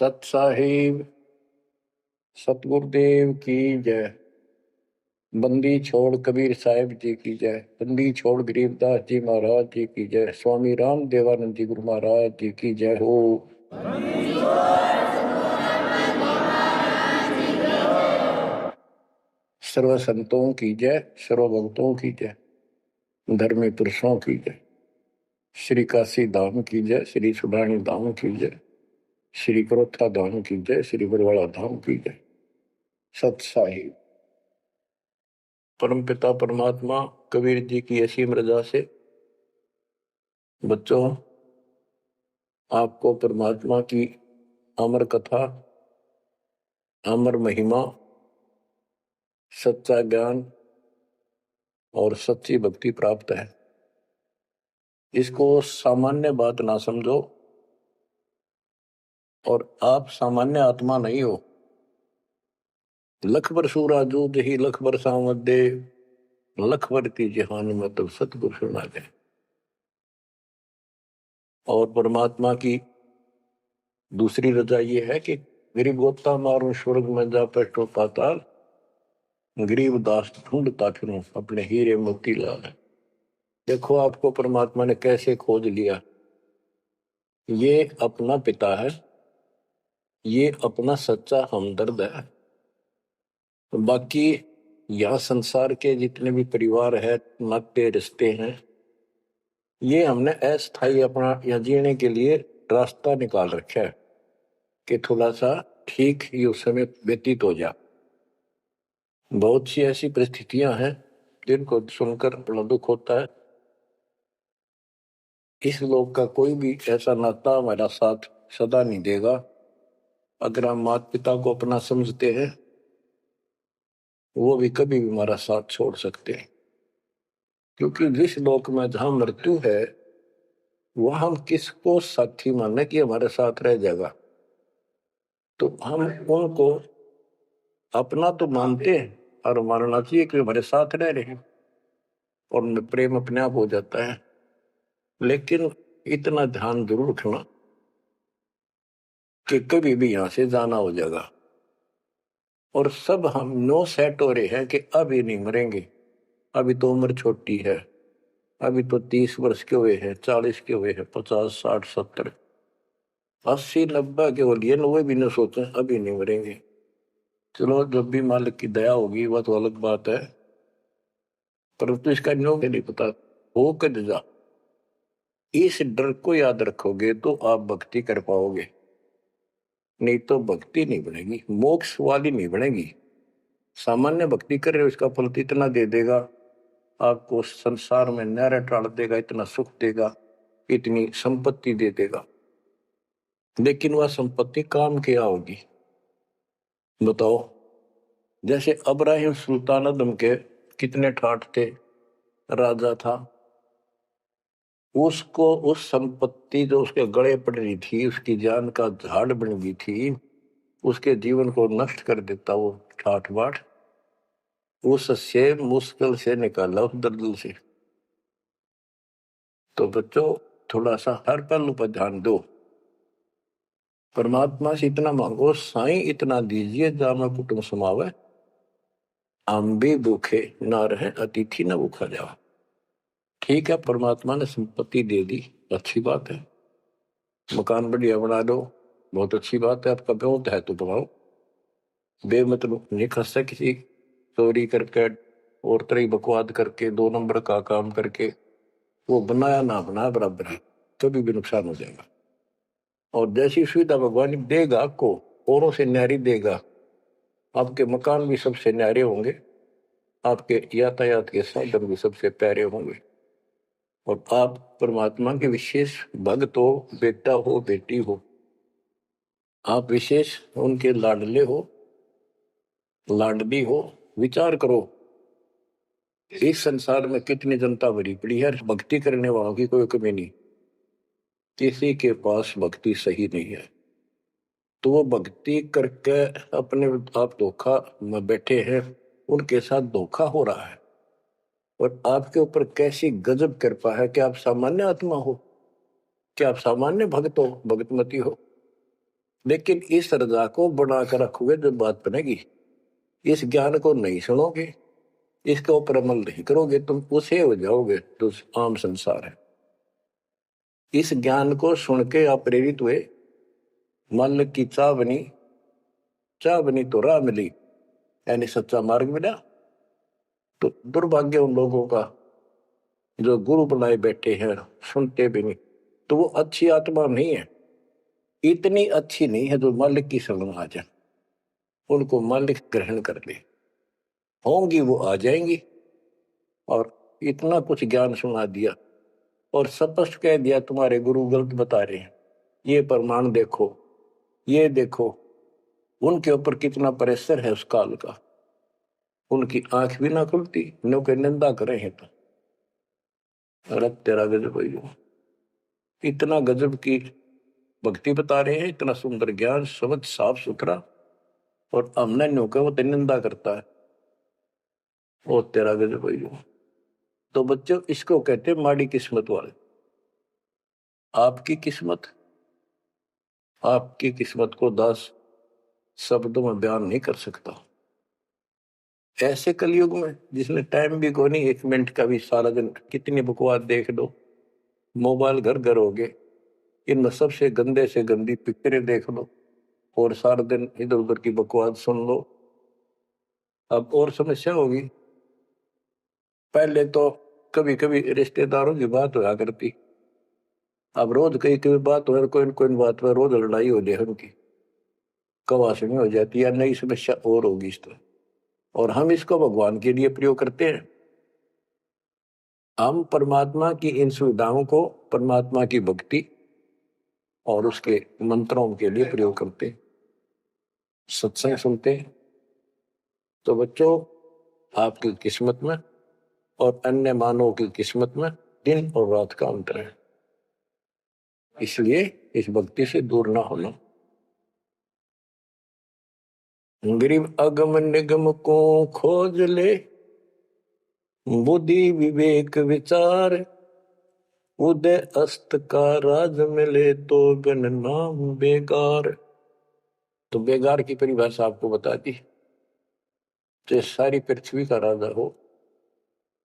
सत साहिब सतगुरुदेव की जय। बंदी छोड़ कबीर साहिब जी की जय। बंदी छोड़ गरीबदास जी महाराज जी की जय। स्वामी राम देवानंद जी गुरु महाराज जी की जय हो। सर्व संतों की जय, सर्व भक्तों की जय, धर्मी पुरुषों की जय। श्री काशी धाम की जय, श्री सुडानी धाम की जय, श्री करोथा धाम की जय, श्री बरवाड़ा धाम की जय। सत साहिब परम पिता परमात्मा कबीर जी की असीम रजा से बच्चों आपको परमात्मा की अमर कथा, अमर महिमा, सच्चा ज्ञान और सच्ची भक्ति प्राप्त है। इसको सामान्य बात ना समझो, और आप सामान्य आत्मा नहीं हो। लख बर सूरा जूद ही लख बर सामत दे, लख बर की जहान में तो सतगुरु सुना दे। और परमात्मा की दूसरी रजा ये है कि गरीब गोता मारू स्वर्ग में जा पेटो पाताल, गरीब दास ढूंढता फिरूं अपने हीरे मोती लाल। देखो आपको परमात्मा ने कैसे खोज लिया। ये अपना पिता है, ये अपना सच्चा हमदर्द है। बाकी यहाँ संसार के जितने भी परिवार है, नाते रिश्ते हैं, ये हमने अस्थायी अपना यहाँ जीने के लिए रास्ता निकाल रखा है कि थोड़ा सा ठीक ही उस समय व्यतीत हो जा। बहुत सी ऐसी परिस्थितियां हैं जिनको सुनकर बड़ा दुख होता है। इस लोक का कोई भी ऐसा नाता हमारा साथ सदा नहीं देगा। अगर हम माता पिता को अपना समझते हैं, वो भी कभी भी हमारा साथ छोड़ सकते हैं। क्योंकि जिस लोक में जहां मृत्यु है, वह हम किसको साथी माने कि हमारे साथ रह जाएगा। तो हम उनको अपना तो मानते हैं और मानना चाहिए कि हमारे साथ रह रहे हैं, और उनमें प्रेम अपने आप हो जाता है। लेकिन इतना ध्यान जरूर रखना कि कभी भी यहां से जाना हो जाएगा। और सब हम नो सेट हो रहे हैं कि अभी नहीं मरेंगे, अभी तो उम्र छोटी है, अभी तो 30 वर्ष के हुए हैं, 40 के हुए हैं, 50, 60, 70, 80, 90 के हो लिए, वो भी न सोचे अभी नहीं मरेंगे। चलो जब भी मालिक की दया होगी वह तो अलग बात है, परंतु इसका न्योग नहीं पता हो कद जा। इस डर को याद रखोगे तो आप भक्ति कर पाओगे, नहीं तो भक्ति नहीं बनेगी, मोक्ष वाली नहीं बनेगी। सामान्य भक्ति कर रहे हो, इसका फल तो इतना दे देगा, आपको संसार में न्यारा टाल देगा, इतना सुख देगा, इतनी संपत्ति दे देगा। लेकिन वह संपत्ति काम क्या होगी बताओ। जैसे अब्राहिम सुल्तान अदम के कितने ठाठ थे, राजा था, उसको उस संपत्ति जो उसके गले पड़ रही थी, उसकी जान का झाड़ बन गई थी, उसके जीवन को नष्ट कर देता वो ठाठ बाट, उससे मुश्किल से निकाला उस दलदल से। तो बच्चों थोड़ा सा हर पहलू पर ध्यान दो। परमात्मा से इतना मांगो, साईं इतना दीजिए जामा कुटुंब समावे, हम भी भूखे ना रहे अतिथि न भूखा जावा। ठीक है, परमात्मा ने संपत्ति दे दी, अच्छी बात है, मकान बढ़िया बना दो, बहुत अच्छी बात है, आपका ब्योत है तो बनाओ, बेमतलब नहीं खसता किसी चोरी करके और तरह बकवाद करके 2 नंबर का काम करके, वो बनाया ना बनाया बराबर है, कभी भी नुकसान हो जाएगा। और जैसी सुविधा भगवान देगा आपको, औरों से न्यारी देगा, आपके मकान भी सबसे न्यारे होंगे, आपके यातायात के साधन भी सबसे प्यारे होंगे, और आप परमात्मा के विशेष भक्त हो, बेटा हो, बेटी हो, आप विशेष उनके लाडले हो, लाडली हो। विचार करो, इस संसार में कितनी जनता भरी पड़ी है, भक्ति करने वालों की कोई कमी नहीं, किसी के पास भक्ति सही नहीं है। तो वो भक्ति करके अपने आप धोखा में बैठे हैं, उनके साथ धोखा हो रहा है। और आपके ऊपर कैसी गजब कृपा है कि आप सामान्य आत्मा हो, कि आप सामान्य भक्त हो, भगतमती हो। लेकिन इस रजा को बनाकर रखोगे जब बात बनेगी, इस ज्ञान को नहीं सुनोगे, इसके ऊपर अमल नहीं करोगे, तुम उसे हो जाओगे तो आम संसार है। इस ज्ञान को सुन के आप प्रेरित हुए, मन की चाह बनी, चाह बनी तो राह मिली, यानी सच्चा मार्ग मिला। तो दुर्भाग्य उन लोगों का जो गुरु बनाए बैठे हैं, सुनते भी नहीं। तो वो अच्छी आत्मा नहीं है, इतनी अच्छी नहीं है जो मालिक की शरण आ जाए, उनको मालिक ग्रहण कर ले, होंगी वो आ जाएंगी। और इतना कुछ ज्ञान सुना दिया और स्पष्ट कह दिया तुम्हारे गुरु गलत बता रहे हैं, ये प्रमाण देखो, ये देखो। उनके ऊपर कितना प्रेशर है उस काल का, उनकी आंख भी ना खुलती, नो के निंदा करे हैं तो। अरे तेरा गजब है, इतना गजब की भक्ति बता रहे हैं, इतना सुंदर ज्ञान, समझ साफ सुथरा, और हमने नो के वो निंदा करता है। ओ तेरा गजब है। तो बच्चों, इसको कहते हैं माड़ी किस्मत वाले। आपकी किस्मत, आपकी किस्मत को 10 शब्दों में बयान नहीं कर सकता। ऐसे कलयुग में जिसने टाइम भी को नहीं, 1 मिनट का भी, सारा दिन कितनी बकवास देख लो, मोबाइल घर घर हो गए, इनमें सबसे गंदे से गंदी पिक्चरें देख लो और सारा दिन इधर उधर की बकवास सुन लो। अब और समस्या होगी। पहले तो कभी कभी रिश्तेदारों की बात होया करती, अब रोज कई कई बात हो, कोई कोई बात पर रोज लड़ाई हो जाए उनकी, कवासनी हो जाती है, नई समस्या और होगी इस तरह। और हम इसको भगवान के लिए प्रयोग करते हैं। हम परमात्मा की इन सुविधाओं को परमात्मा की भक्ति और उसके मंत्रों के लिए प्रयोग करते हैं, सत्संग सुनते हैं। तो बच्चों, आपकी किस्मत में और अन्य मानवों की किस्मत में दिन और रात का अंतर है, इसलिए इस भक्ति से दूर ना होना। गरीब अगम निगम को खोज ले, बुद्धि विवेक विचार, उदय अस्त का राज मिले तो बिन नाम बेगार। तो बेगार की परिभाषा आपको बता दी। तो सारी पृथ्वी का राजा हो,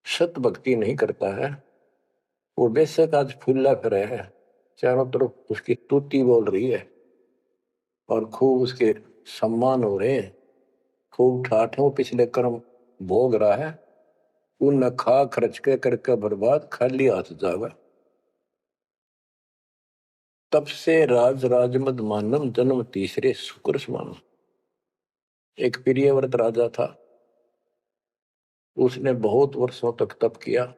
सत भक्ति नहीं करता है, वो बेशक आज फूला करे है, चारों तरफ उसकी स्तुति बोल रही है और खूब उसके सम्मान हो रहे हैं, खूब ठाठों पिछले कर्म भोग रहा है, उन खा खर्च के करके बर्बाद, खाली हाथ जागा। तब से राज राजमद मानम, जन्म तीसरे शुक्र समान। एक प्रियव्रत राजा था, उसने बहुत वर्षों तक तप किया।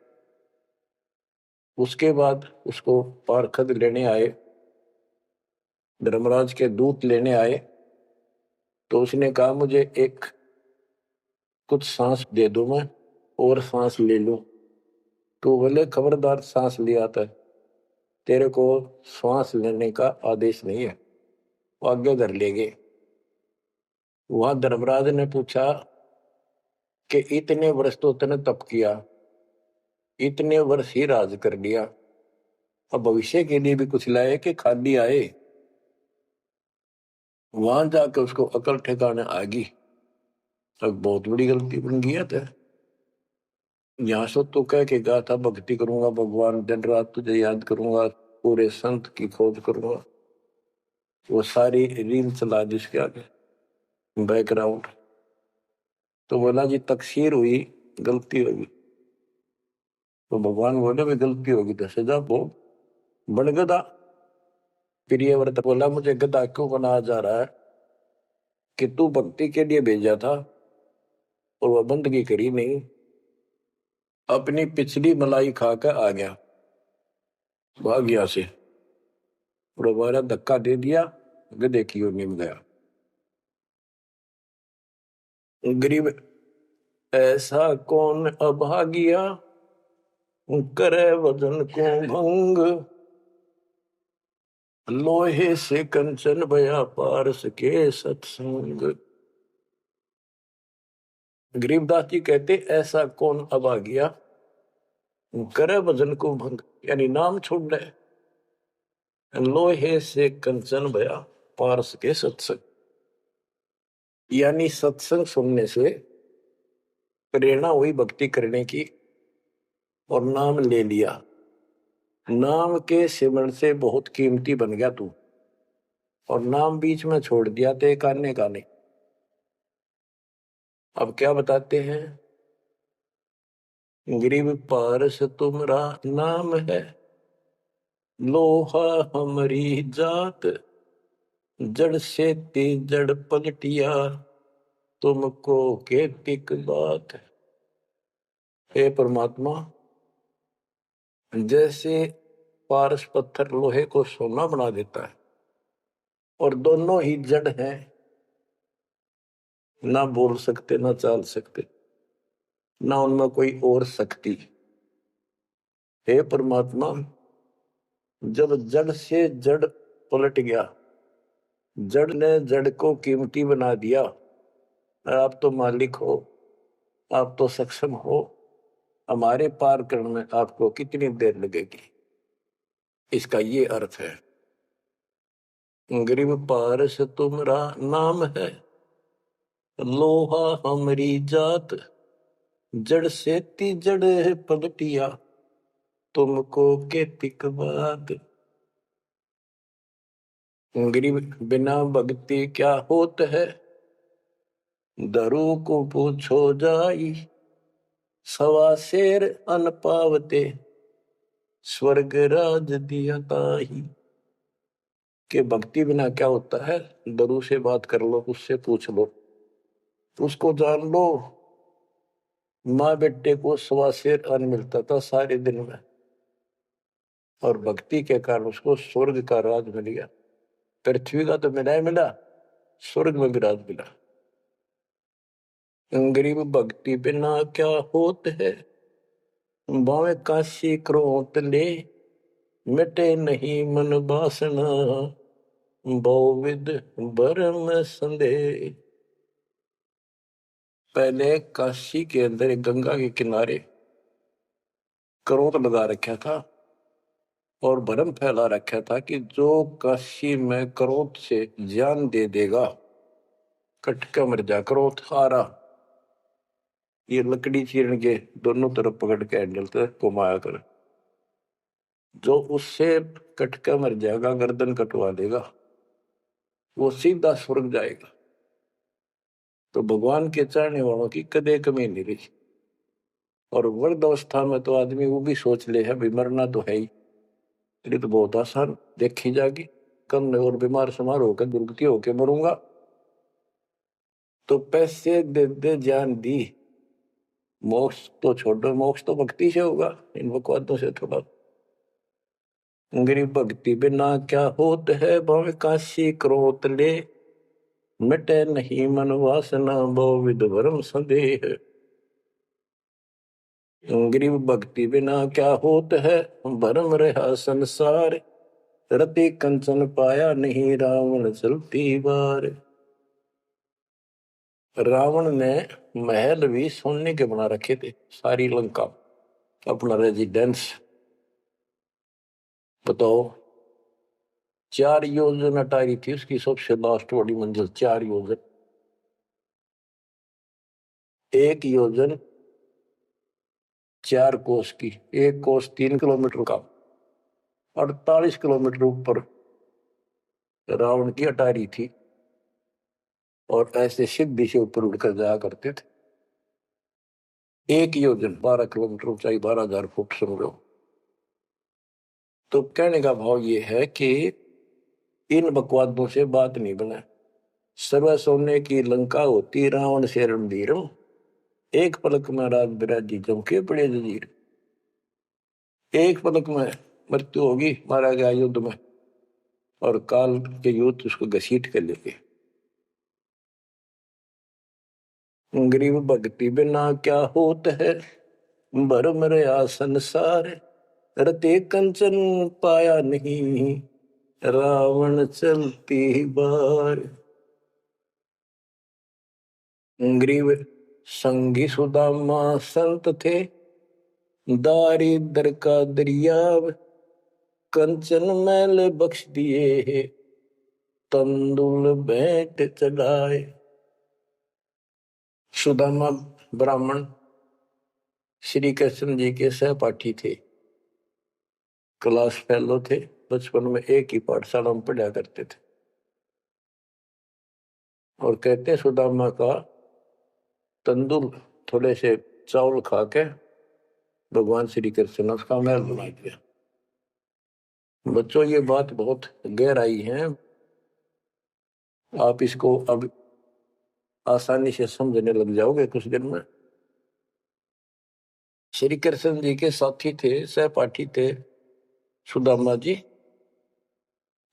उसके बाद उसको पारखद लेने आए, धर्मराज के दूत लेने आए। तो उसने कहा मुझे एक कुछ सांस दे दो, मैं और सांस ले लूं। तो बोले खबरदार, सांस लिया था, तेरे को सांस लेने का आदेश नहीं है। वो आगे धर ले गए। वहां धर्मराज ने पूछा कि इतने वर्ष तो तूने तप किया, इतने वर्ष ही राज कर लिया, अब भविष्य के लिए भी कुछ लाए कि खाली आए। वहां जाकर उसको अकल ठिकाने आ गई, अब बहुत बड़ी गलती बन गई है। यहाँ से तो कह के गया था भक्ति करूंगा भगवान, दिन रात तुझे याद करूंगा, पूरे संत की खोज करूंगा, वो सारी रील चला जिसके आगे बैकग्राउंड। तो बोला जी तकसीर हुई, गलती होगी। तो भगवान बोले भाई गलती होगी तो सजा भोग, बन गधा। प्रियव्रत बोला मुझे गधा क्यों बनाया जा रहा है, कि तू भक्ति के लिए भेजा था और वह बंदगी करी नहीं, अपनी पिछली मलाई खाकर आ गया, भाग गया से, और हमारा धक्का दे दिया, गधे की ओर निम गया। गरीब ऐसा कौन अभागिया, करे वजन को भंग, लोहे से कंचन भया पारस के सत्संग। गरीबदास जी कहते ऐसा कौन अभागिया, करे वजन को भंग, यानी नाम छोड़ ले, लोहे से कंचन भया पारस के सत्संग, यानी सत्संग सुनने से प्रेरणा हुई भक्ति करने की और नाम ले लिया। नाम के सिमरण से बहुत कीमती बन गया तू, और नाम बीच में छोड़ दिया तो एक आने का नहीं। अब क्या बताते हैं, गिरिव पारस तुमरा नाम है, लोहा हमारी जात, जड़ से ती जड़ पलटिया, तुमको केतिक बात। हे परमात्मा, जैसे पारस पत्थर लोहे को सोना बना देता है, और दोनों ही जड़ हैं, ना बोल सकते ना चाल सकते, ना उनमें कोई और शक्ति। हे परमात्मा, जब जड़ से जड़ पलट गया, जड़ ने जड़ को कीमती बना दिया, आप तो मालिक हो, आप तो सक्षम हो, हमारे पार करने में आपको कितनी देर लगेगी। इसका ये अर्थ है, गिरिव पारस तुमरा नाम है, लोहा हमारी जात, जड़ से ती जड़ पलटिया, तुमको केतिक बात। गिरिव बिना भक्ति क्या होत है, दरु को पूछो जाई, सवा शेर अन पावते, स्वर्ग राज दिया ताही। के भक्ति बिना क्या होता है, दरु से बात कर लो, उससे पूछ लो, उसको जान लो। माँ बेटे को सवा शेर अन्न मिलता था सारे दिन में, और भक्ति के कारण उसको स्वर्ग का राज मिल गया। पृथ्वी का तो मिला ही मिला, स्वर्ग में भी राज मिला। गरीब भक्ति बिना क्या होत है, बावे काशी क्रोत ले, मिटे नहीं मन बासना, बहुविध भरम संदेह। पहले काशी के अंदर एक गंगा के किनारे क्रोध लगा रखा था और भरम फैला रखा था कि जो काशी में क्रोध से जान दे देगा, कटका मर जा। क्रोध हारा, ये लकड़ी चीरन के दोनों तरफ पकड़ के हैंडल से घुमाया कर, जो उससे कटका मर जाएगा, गर्दन कटवा देगा, वो सीधा स्वर्ग जाएगा। तो भगवान के चाहने वालों की कदे कमी नहीं रही। और वृद्ध अवस्था में तो आदमी वो भी सोच ले है भी मरना तो है ही, ये तो बहुत आसान देखी जाएगी, कम और बीमार समार होकर दुर्गति होकर मरूंगा। तो पैसे दे दे जान दी, मोक्ष तो छोड़ो, मोक्ष तो भक्ति से होगा, इन बकवादों से थोड़ा। गरीब भक्ति बिना क्या होत है, भावे काशी क्रोत ले, मिटे नहीं मन वासना, बहुविध भरम संदेह। गरीब भक्ति बिना क्या होत है, भरम रहा संसार, रति कंचन पाया नहीं, रावण चलती बार। रावण ने महल भी सोने के बना रखे थे, सारी लंका अपना रेजिडेंस। बताओ, 4 योजन अटारी थी उसकी सबसे लास्ट वाली मंजिल, 4 योजन। 1 योजन 4 कोस की, 1 कोस 3 किलोमीटर का, 48 किलोमीटर ऊपर रावण की अटारी थी, और ऐसे सीधी से ऊपर उड़कर जाया करते थे। 1 योजन 12 किलोमीटर ऊंचाई, 12,000 फुट समझो। तो कहने का भाव ये है कि इन बकवादों से बात नहीं बना। सर्व सोने की लंका होती, रावण से रणधीरम, एक पलक में राज बिराजी चमके पड़े जजीर। एक पलक में मृत्यु होगी, मारा गया युद्ध में, और काल के युद्ध उसको घसीट कर लेके। गरीब भक्ति बिना क्या होत है, भरम रहा संसार, रते कंचन पाया नहीं, रावण चलती बार। गरीब संगी सुदामा संत थे, दारिद्र का दरियाव, कंचन मैल बख्श दिए, तंदुल भेंट चढ़ाए। सुदामा ब्राह्मण श्री कृष्ण जी के सहपाठी थे, क्लास फेलो थे, बचपन में एक ही पाठशाला में पढ़ा करते थे। और कहते सुदामा का तंदुल थोड़े से चावल खा के भगवान श्री कृष्ण ने उसका महल बना दिया। बच्चों ये बात बहुत गहराई है, आप इसको अब आसानी से समझने लग जाओगे कुछ दिन में। श्री कृष्ण जी के साथी थे, सहपाठी थे सुदामा जी,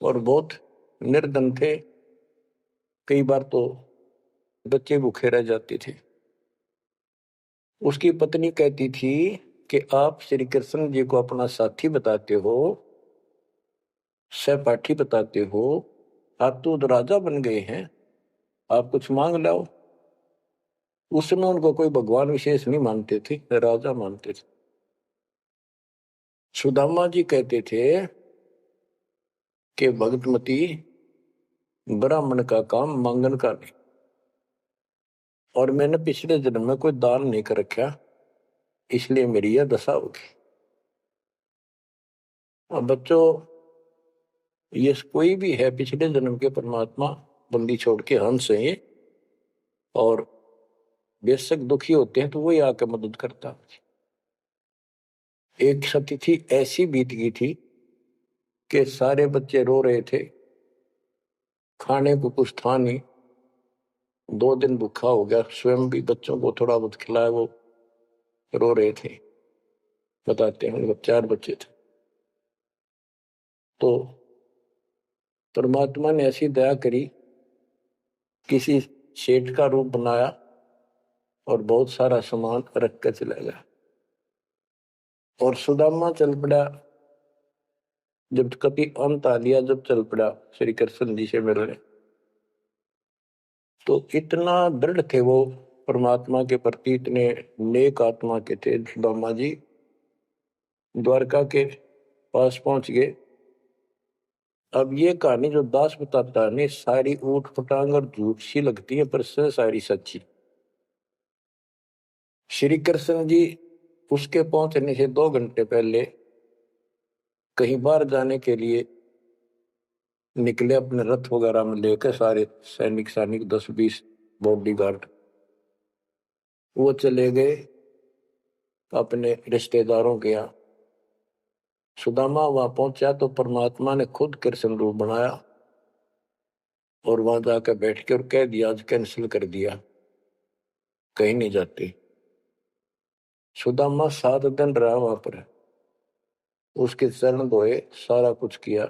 और बहुत निर्धन थे। कई बार तो बच्चे भूखे रह जाते थे। उसकी पत्नी कहती थी कि आप श्री कृष्ण जी को अपना साथी बताते हो, सहपाठी बताते हो, आप तो राजा बन गए हैं, आप कुछ मांग लाओ। उस समय उनको कोई भगवान विशेष नहीं मानते थे, राजा मानते थे। सुदामा जी कहते थे कि भगतमती, ब्राह्मण का काम मांगन का नहीं, और मैंने पिछले जन्म में कोई दान नहीं कर रखा, इसलिए मेरी यह दशा होगी। और बच्चों, ये कोई भी है पिछले जन्म के परमात्मा बंदी छोड़ के हंस है ये, और बेशक दुखी होते हैं तो वही आके मदद करता। एक सती थी ऐसी बीत गई थी कि सारे बच्चे रो रहे थे, खाने को कुछ था नहीं, 2 दिन भूखा हो गया, स्वयं भी बच्चों को थोड़ा बहुत खिलाया, वो रो रहे थे। बताते हैं 4 बच्चे थे। तो परमात्मा ने ऐसी दया करी, किसी सेठ का रूप बनाया और बहुत सारा सामान रख कर चला गया। और सुदामा चल पड़ा, जब कभी अंत आ लिया, जब चल पड़ा श्री कृष्ण जी से मिलने, तो इतना दृढ़ थे वो परमात्मा के प्रति, इतने नेक आत्मा के थे सुदामा जी। द्वारका के पास पहुंच गए। अब ये कहानी जो दास बताता है नहीं, सारी ऊट पटांग और झूठ सी लगती है, पर सारी सच्ची। श्री कृष्ण जी उसके पहुंचने से 2 घंटे पहले कहीं बाहर जाने के लिए निकले, अपने रथ वगैरह में लेकर सारे सैनिक 10-20 बॉडीगार्ड। वो चले गए अपने रिश्तेदारों के यहाँ। सुदामा वहां पहुंचा तो परमात्मा ने खुद कृष्ण रूप बनाया और वहां जाकर बैठ के और कह दिया, आज कैंसिल कर दिया, कहीं नहीं जाते। सुदामा 7 दिन रहा वहां पर, उसके चरण धोए, सारा कुछ किया,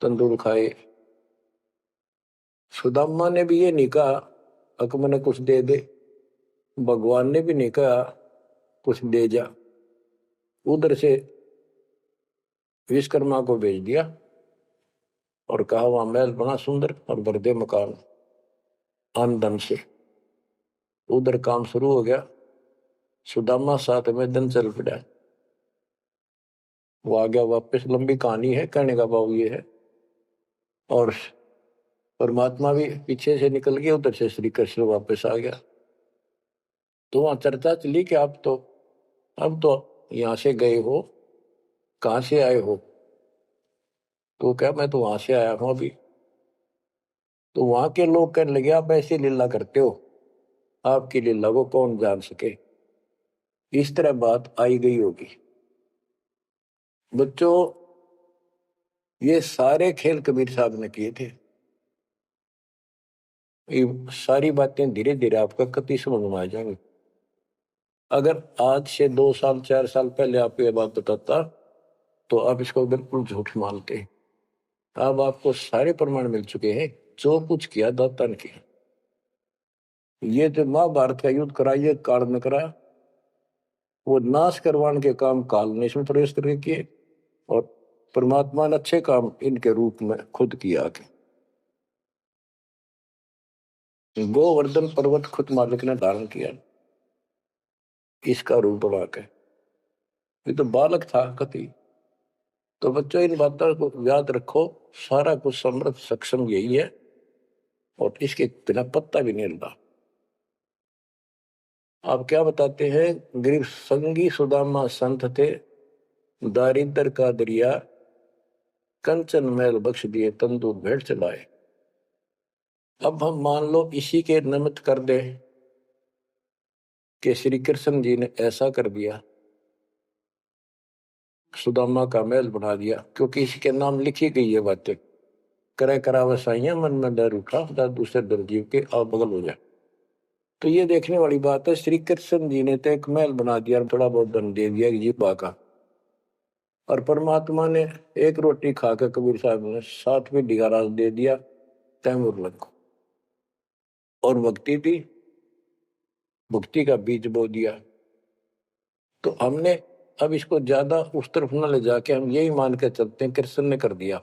तंदूर खाए। सुदामा ने भी ये नहीं कहा अक मैंने कुछ दे दे, भगवान ने भी नहीं कहा कुछ दे जा। उधर से विश्वकर्मा को भेज दिया और कहा वहां महल बना सुंदर और भर दे मकान आमदन से। उधर काम शुरू हो गया। सुदामा 7वें दिन चल पड़ा। वो आ गया वापस, लंबी कहानी है, कहने का भाव ये है। और परमात्मा भी पीछे से निकल गया, उधर से श्री कृष्ण वापस आ गया। तो वहां चर्चा चली कि आप तो अब तो यहां से गए हो, कहां से आए हो? तो क्या मैं तो वहां से आया हूं अभी। तो वहां के लोग कहने लगे, आप ऐसी लीला करते हो, आपकी लीला को कौन जान सके। इस तरह बात आई गई होगी। बच्चों, ये सारे खेल कबीर साहब ने किए थे। ये सारी बातें धीरे धीरे आपका कति समझ में आ जाएंगी। अगर आज से 2 साल 4 साल पहले आपको ये बात बताता तो आप इसको बिल्कुल झूठ मानते। अब आपको सारे प्रमाण मिल चुके हैं, जो कुछ किया दाता ने किया। ये जो महाभारत का युद्ध करा, ये काल ने करा, वो नाश करवाने के काम काल ने इसमें प्रवेश करके किए, और परमात्मा ने अच्छे काम इनके रूप में खुद किया। गोवर्धन पर्वत खुद मालिक ने धारण किया, इसका रूप बना के। ये तो बालक था कति, तो बच्चों इन बातों को याद रखो, सारा कुछ समर्थ सक्षम यही है और इसके बिना पत्ता भी नहीं हिलता। आप क्या बताते हैं, गरीब संगी सुदामा संत थे, दारिद्र का दरिया कंचन मैल बख्श दिए, तंदूर भेंट चलाए। अब हम मान लो इसी के निमित्त कर दे कि श्री कृष्ण जी ने ऐसा कर दिया, सुदामा का महल बना दिया, क्योंकि इसके नाम लिखी गई है बातें, करे करावे साइया मन में डर उठा, दूसरे डर जीव के आप बगल हो जाए। तो ये देखने वाली बात है, श्री कृष्ण जी ने तो एक महल बना दिया, थोड़ा बहुत धन दे दिया जीवा का, और परमात्मा ने एक रोटी खाकर कबीर साहब ने 7वीं डिगारा दे दिया तैमूर लग को, और भक्ति थी, भक्ति का बीज बो दिया। तो हमने अब इसको ज्यादा उस तरफ न ले जाके हम यही मान के चलते हैं कृष्ण ने कर दिया।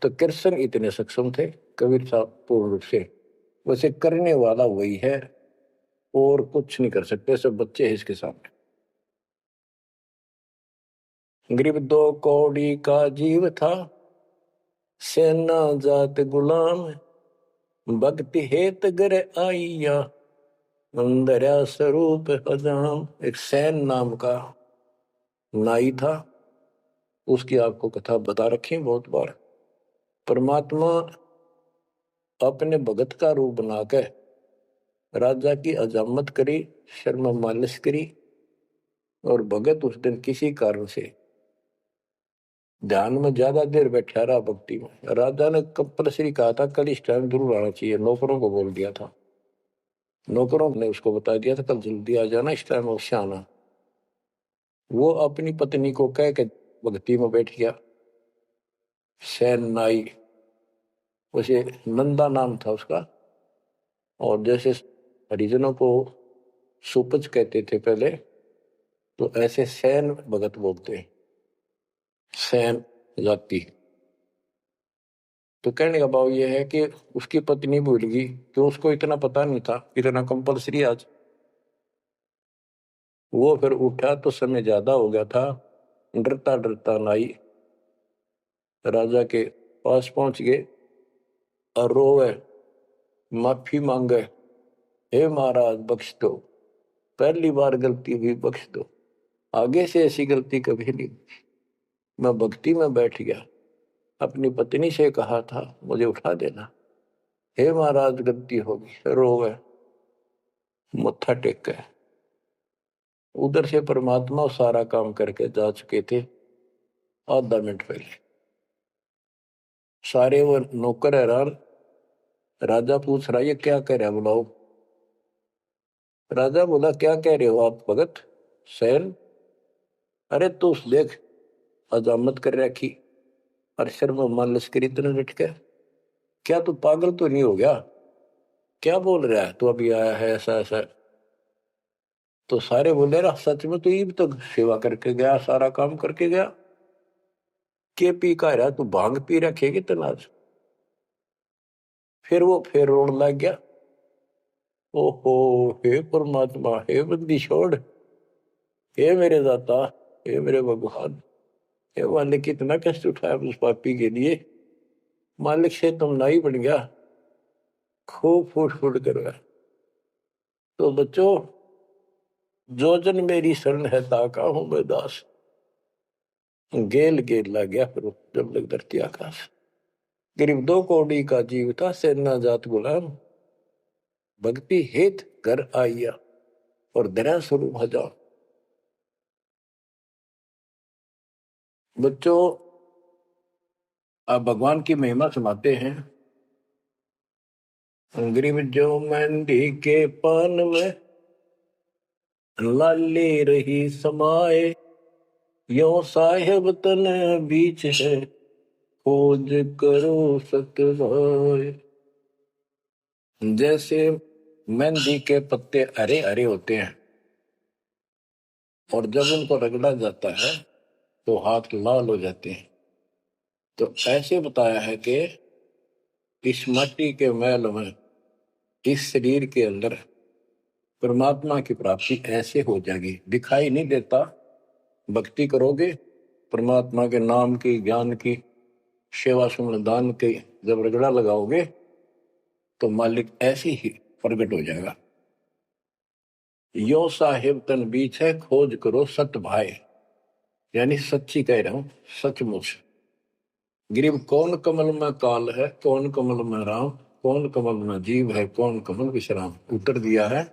तो कृष्ण इतने सक्षम थे कबीर साहब पूर्ण रूप से, वैसे करने वाला वही है और कुछ नहीं कर सकते, सब बच्चे हैं इसके सामने। गरीब 2 कौड़ी का जीव था, सेना जात गुलाम, भक्ति हेत गर आइया, अंदर स्वरूप हजाम। एक सैन नाम का नाई था, उसकी आपको कथा बता रखी बहुत बार। परमात्मा अपने भगत का रूप बनाकर राजा की अजामत करी, शर्मा मालिश करी, और भगत उस दिन किसी कारण से ध्यान में ज्यादा देर बैठा रहा, भक्ति में। राजा ने कंपल्सरी कहा था कल इस टाइम जरूर आना चाहिए, नौकरों को बोल दिया था, नौकरों ने उसको बता दिया था कल जल्दी आ जाना, इस टाइम अवश्य आना। वो अपनी पत्नी को कह के भक्ति में बैठ गया। सैन नाई, उसे नंदा नाम था उसका, और जैसे हरिजनों को सुपच कहते थे पहले, तो ऐसे सैन भगत बोलते हैं, सैन जाति। तो कहने का भाव यह है कि उसकी पत्नी भूल गई, तो उसको इतना पता नहीं था, इतना कंपल्सरी आज। वो फिर उठा तो समय ज्यादा हो गया था, डरता डरता नाई राजा के पास पहुंच गए और रोवे, माफी मांगे, हे महाराज बख्श दो, पहली बार गलती हुई, बख्श दो, आगे से ऐसी गलती कभी नहीं। मैं भक्ति में बैठ गया, अपनी पत्नी से कहा था मुझे उठा देना, हे महाराज गलती होगी, रोवे, मत्था टेक गए। उधर से परमात्मा सारा काम करके जा चुके थे आधा मिनट पहले। सारे वो नौकर हैरान, राजा पूछ रहा ये क्या कह रहा है, बुलाओ। राजा बोला क्या कह रहे हो आप भगत सैन, अरे तू देख अजामत कर रखी, और शर्म मालिश करी इतने डट के, क्या तू पागल तो नहीं हो गया, क्या बोल रहा है तू, अभी आया है ऐसा ऐसा। तो सारे बोले रहा सच में तो ये भी तो सेवा करके गया, सारा काम करके गया, के पी का रहा तू, भांग पी रखेगी तनाज। फिर वो फिर रोने लग गया, ओहो हे परमात्मा, हे बंदी छोड़, हे मेरे दाता, हे मेरे भगवान, हे मालिक कितना कष्ट उठाया उस पापी के लिए, मालिक से तुम नाई बन गया, खूब फूट फूट कर रहा। तो बच्चों, जो जन मेरी शरण है ताका हूं मैं दास, गेल गेल ला गया फिर जब लग धरती आकाश। करीब 2 कौड़ी का जीव था, सेना जात गुलाम, भक्ति हेत कर आइया, और दरा स्वरूप हजार। बच्चों, आप भगवान की महिमा सुनाते हैं, गरीब जो मेहंदी के पान में लाली रही समाए, यो साहेब तन बीच है, खोज करो सतवाए। जैसे मेहंदी के पत्ते हरे हरे होते हैं, और जब उनको रगड़ा जाता है तो हाथ लाल हो जाते हैं, तो ऐसे बताया है कि इस माटी के महल में, इस शरीर के अंदर परमात्मा की प्राप्ति ऐसे हो जाएगी, दिखाई नहीं देता, भक्ति करोगे परमात्मा के नाम की, ज्ञान की, सेवा सुमन दान के जब रगड़ा लगाओगे तो मालिक ऐसे ही प्रकट हो जाएगा। यो साहिब तन बीच है, खोज करो सत भाई, यानी सच्ची कह रहा हूं, सचमुच। गिरिव कौन कमल में काल है, कौन कमल में राम, कौन कमल में जीव है, कौन कमल विश्राम। उत्तर दिया है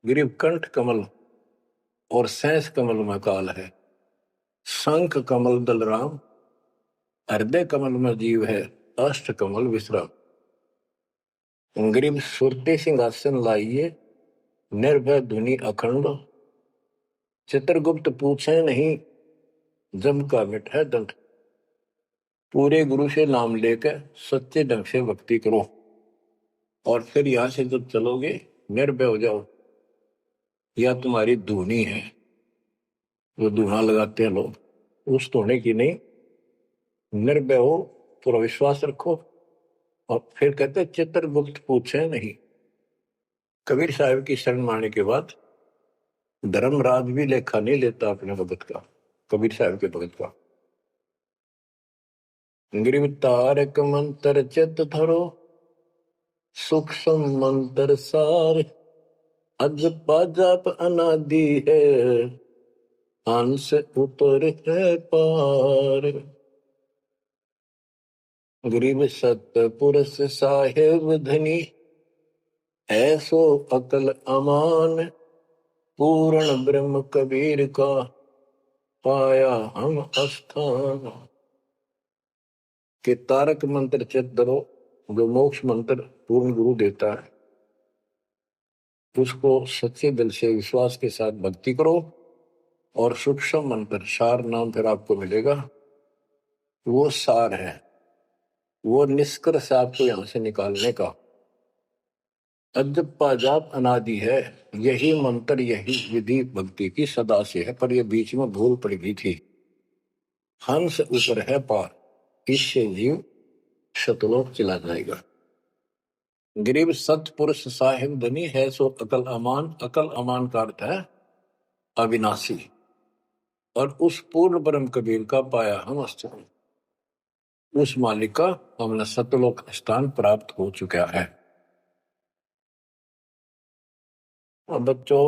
गिरिव कंठ कमल और सैंस कमल में काल है, शंख कमल दल राम, हृदय कमल में जीव है, अष्ट कमल विश्राम। गिरिव सुरते सिंहासन लाइए, निर्भय धुनि अखंड, चित्रगुप्त पूछे नहीं, जम का मिट है दंड। पूरे गुरु से नाम लेकर सच्चे ढंग से भक्ति करो, और फिर यहां से जब चलोगे निर्भय हो जाओ। यह तुम्हारी धुनी है, जो धुना लगाते हैं लोग, उस धुने की नहीं। निर्भय हो, पूरा विश्वास रखो। और फिर कहते चित्रगुप्त पूछे नहीं। कबीर साहब की शरण माने के बाद धर्मराज भी लेखा नहीं लेता अपने भगत का, कबीर साहब के भगत का। गिरिव तारक मंत्र चित धरो, सुख मंत्र सार, अज पाजाप अनादि है, हंस ऊपर है पार। गरीब सतपुरुष साहेब धनी, ऐसो अकल अमान, पूर्ण ब्रह्म कबीर का, पाया हम स्थान। के तारक मंत्र चित धरो, जो मोक्ष मंत्र पूर्ण गुरु देता है, उसको सच्चे दिल से विश्वास के साथ भक्ति करो। और सूक्ष्म मंत्र, सार नाम फिर आपको मिलेगा, वो सार है, वो निष्कर्ष आपको यहां से निकालने का। अजप्पा जाप अनादि है, यही मंत्र, यही विधि भक्ति की सदा से है, पर यह बीच में भूल पड़ गई थी। हंस ऊपर है पार, इससे जीव शतलोक चला जाएगा। गरीब सतपुरुष साहिब धनी है, सो अकल अमान। अकल अमान का अर्थ है अविनाशी, और उस पूर्ण ब्रह्म कबीर का पाया हम स्थान, उस मालिक का हमने सतलोक स्थान प्राप्त हो चुका है। अब बच्चों,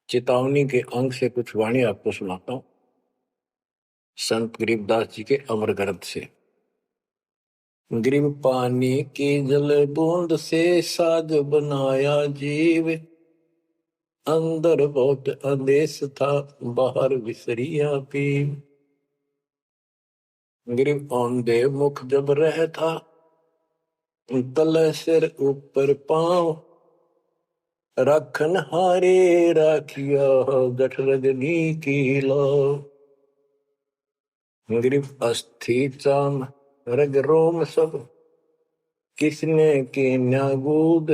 चेतावनी के अंग से कुछ वाणी आपको सुनाता हूं, संत गरीबदास जी के अमर ग्रंथ से। गरीब पानी की जल बूंद से साज बनाया जीव, अंदर बहुत अंदेश था, बाहर विसरिया पीव। गरीब औंधे मुख जब रह था, तले सिर ऊपर पांव, रखन हारे राखिया, गठ रजनी की लाव। गरीब अस्थि चाम रग रोम सब, किसने की न्यागूद,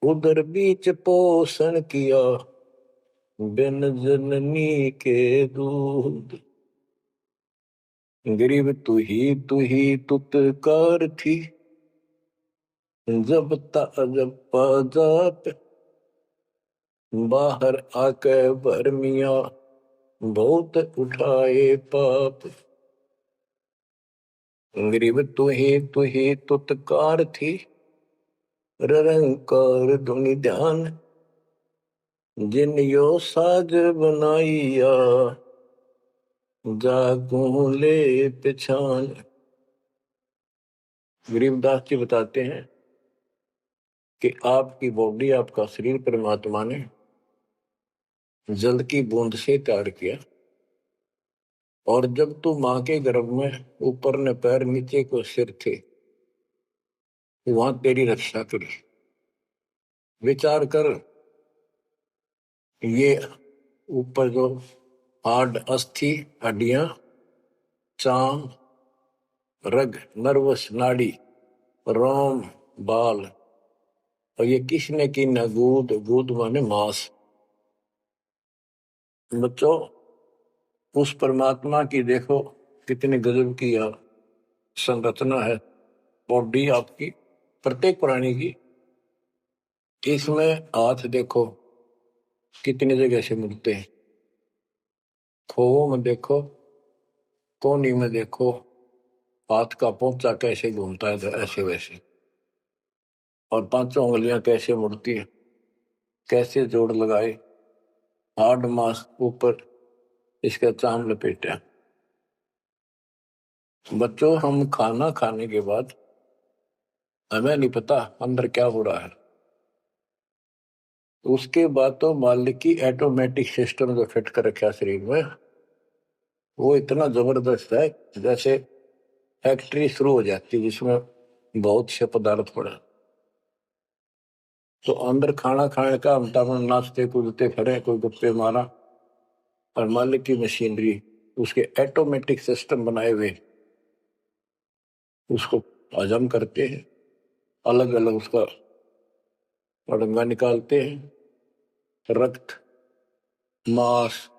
उदर बीच पोषण किया, बिन जननी के दूध। गरीब तू ही तुतकार थी, जब जब जाप, बाहर आके भरमिया, बहुत उठाए पाप। गरीब तू ही तुतकार थी, रंकार धुनि ध्यान, जिन यो साज बनाइया, जागू ले पिछान। गरीबदास जी बताते हैं कि आपकी बॉडी, आपका शरीर परमात्मा ने जल की बूंद से तैयार किया, और जब तू मां के गर्भ में ऊपर ने पैर नीचे को सिर थे, वहां तेरी रक्षा करी। विचार कर, ये ऊपर जो हाड, अस्थि, हड्डियां, चाम, रग, नर्वस नाड़ी, रोम, बाल, और ये किसने की न गूद, गूद माने मांस। बच्चों, उस परमात्मा की देखो कितने गजब की संरचना है बॉडी आपकी, प्रत्येक प्राणी की। इसमें हाथ देखो कितनी जगह से मिलते हैं, खोओ में देखो, कोनी में देखो, हाथ का पोंचा कैसे घूमता है ऐसे वैसे, और पांचों उंगलियां कैसे मुड़ती है, कैसे जोड़ लगाए, हार्ड मास ऊपर इसका चाम लपेटा। बच्चों, हम खाना खाने के बाद हमें नहीं पता अंदर क्या हो रहा है। उसके बाद तो मालिक की ऑटोमेटिक सिस्टम जो फिट कर रखा शरीर में, वो इतना जबरदस्त है जैसे फैक्ट्री शुरू हो जाती है जिसमें बहुत से पदार्थ पड़े। तो अंदर खाना खाने का हम तमाम नाचते कूदते खड़े, कोई गप्पे मारा, और मालिक की मशीनरी उसके ऑटोमेटिक सिस्टम बनाए हुए उसको हजम करते हैं, अलग अलग उसका अड़ंगा निकालते हैं, रक्त, मांस,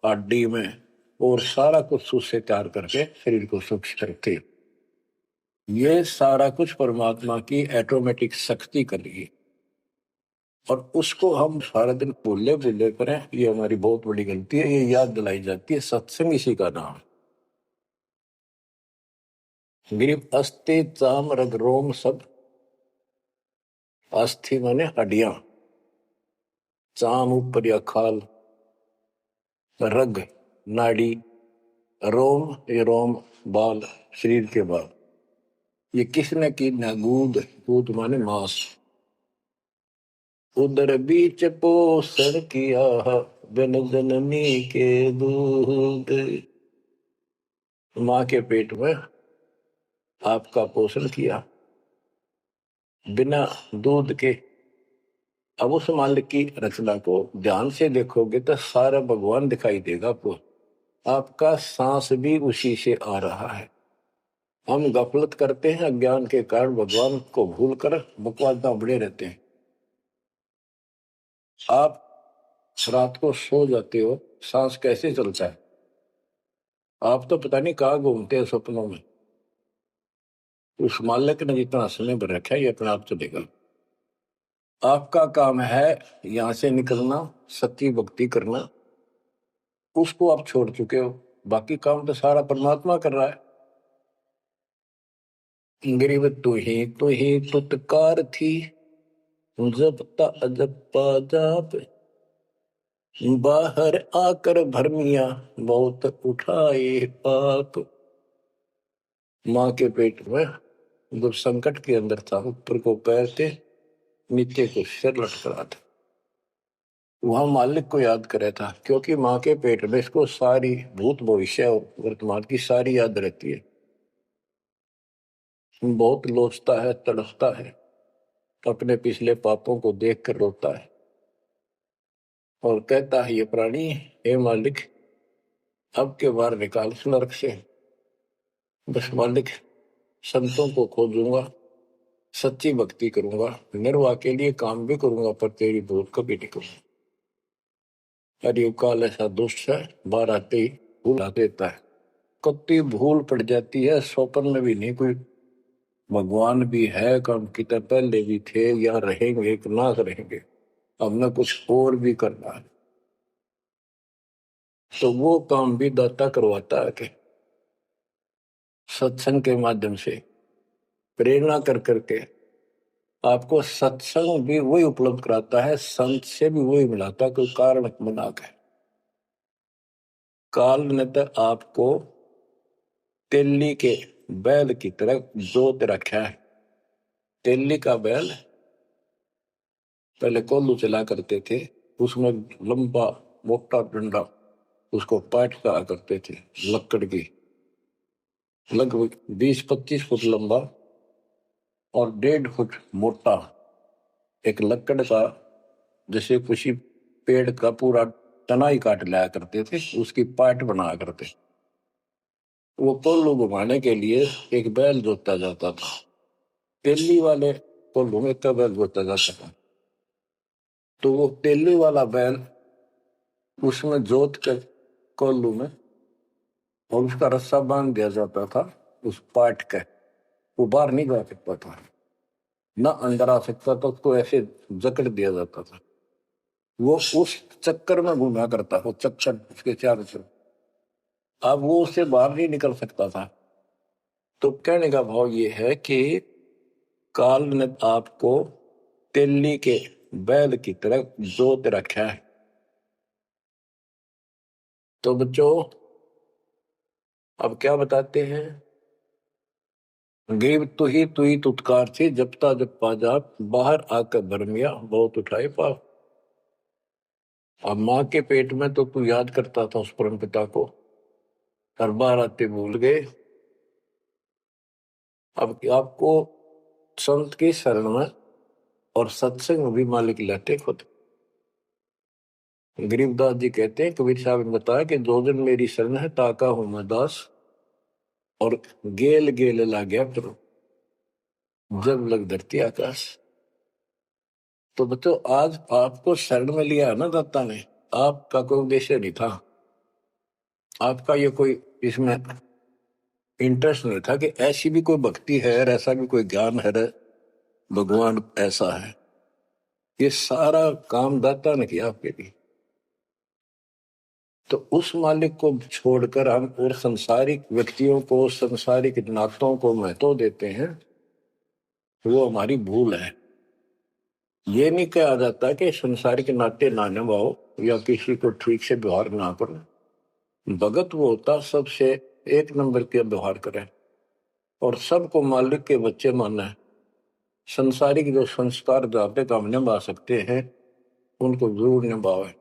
हड्डी में, और सारा कुछ उससे तैयार करके शरीर को स्वच्छ करते हैं। ये सारा कुछ परमात्मा की ऑटोमेटिक शक्ति कर रही है, और उसको हम सारा दिन भूले भूले करें, ये हमारी बहुत बड़ी गलती है। ये याद दिलाई जाती है, सत्संग इसी का नाम। ग्रीब अस्थि चाम रग रोम सब, अस्थि माने हड्डियां, चाम ऊपर या खाल, रग नाड़ी, रोम ये रोम बाल, शरीर के बाल, ये किसने की ना गूद, गूद माने मांस, उदर बीच पोषण किया बिन जननी के दूध। माँ के पेट में आपका पोषण किया बिना दूध के। अब उस मालिक की रचना को ध्यान से देखोगे तो सारा भगवान दिखाई देगा आपको। आपका सांस भी उसी से आ रहा है। हम गफलत करते हैं, अज्ञान के कारण भगवान को भूल कर बकवास बड़े रहते हैं। आप रात को सो जाते हो, सांस कैसे चलता है? आप तो पता नहीं कहाँ घूमते हैं सपनों में। उस मालिक ने जितना समय भर रखा है ये अपने आप चलेगा। आपका काम है यहां से निकलना, सच्ची भक्ति करना, उसको आप छोड़ चुके हो। बाकी काम तो सारा परमात्मा कर रहा है। गरीब तू ही तुतकार थी, जपता अजप्पा जाप, बाहर आकर भरमिया बहुत उठाए पाप। माँ के पेट में जब संकट के अंदर था, ऊपर को पैर थे, नीचे को सिर लटक रहा था, वहां मालिक को याद करे था, क्योंकि माँ के पेट में इसको सारी भूत भविष्य और वर्तमान की सारी याद रहती है। बहुत लोचता है, तड़पता है, अपने पिछले पापों को देख कर रोता है और कहता है, ये प्राणी, हे मालिक, अब के बार निकाल इस नरक से। बस मालिक, संतों को खोजूंगा, सच्ची भक्ति करूंगा, निर्वाह के लिए काम भी करूंगा, पर तेरी भूल कभी नहीं करूंगा। अरे काल ऐसा दुष्ट है, बाहर आते ही भूल देता है। कत्ती भूल पड़ जाती है, स्वप्न में भी नहीं कोई भगवान भी है, काम कितने पहले भी थे या रहेंगे, एक नाथ रहेंगे, हमने कुछ और भी करना है। तो वो काम भी दाता करवाता है कि सत्संग के माध्यम से प्रेरणा कर करके आपको सत्संग भी वही उपलब्ध कराता है, संत से भी वही मिलाता है, कोई कारण बना के। काल ने तो आपको तेली के बैल की तरह जोत रखा है। तेली का बैल पहले कोल्लू चला करते थे, उसमें लंबा मोटा डंडा, उसको पाट कहा करते थे, लकड़ की, लगभग 20-25 फुट लंबा और 1.5 फुट मोटा, एक लकड़ का, जैसे किसी पेड़ का पूरा तना ही काट लाया करते थे, उसकी पाट बनाया करते। वो कोल्लू घुमाने के लिए एक बैल जोता जाता था। तेली वाले कोल्लू में का बैल जोता जाता था, तो वो तेली वाला बैल उसमें जोत कर कोल्लू में, और उसका रस्सा बांध दिया जाता था उस पाट के। वो बाहर नहीं जा सकता था, ना अंदर आ सकता था, उसको ऐसे जकड़ दिया जाता था। वो उस चक्कर में घूमा करता, वो चक्कर उसके चारों तरफ। अब वो उससे बाहर नहीं निकल सकता था। तो कहने का भाव ये है कि काल ने आपको तेली के बैल की तरह जोत रखा है। तो बच्चों अब क्या बताते हैं, गरीब तू ही तुतकार थी जपता जप पाजाप, बाहर आकर भरमिया बहुत उठाए पाप। अब माँ के पेट में तो तू याद करता था उस परम पिता को, हर बार आते भूल गए। अब आपको संत की शरण में और सत्संग में भी मालिक लेते खुद। गरीबदास जी कहते हैं, कबीर साहब ने बताया कि जो दिन मेरी शरण है ताका हूं मैं दास, और गेल गेल ला गया प्रभु जब लग धरती आकाश। तो बच्चों आज आपको शरण में लिया है ना दाता ने, आपका कोई उद्देश्य नहीं था, आपका ये कोई इसमें इंटरेस्ट नहीं था कि ऐसी भी कोई भक्ति है और ऐसा भी कोई ज्ञान है, भगवान ऐसा है। ये सारा काम दाता ने किया आपके लिए। तो उस मालिक को छोड़कर हम और संसारिक व्यक्तियों को, संसारिक नातों को महत्व देते हैं, वो हमारी भूल है। ये नहीं कहा जाता कि संसारिक नाते ना निभाओ या किसी को ठीक से व्यवहार ना करो। भगत वो होता सबसे एक नंबर के व्यवहार करे और सबको मालिक के बच्चे माने। संसारिक जो संस्कार जाते काम निभा सकते हैं उनको जरूर निभावे।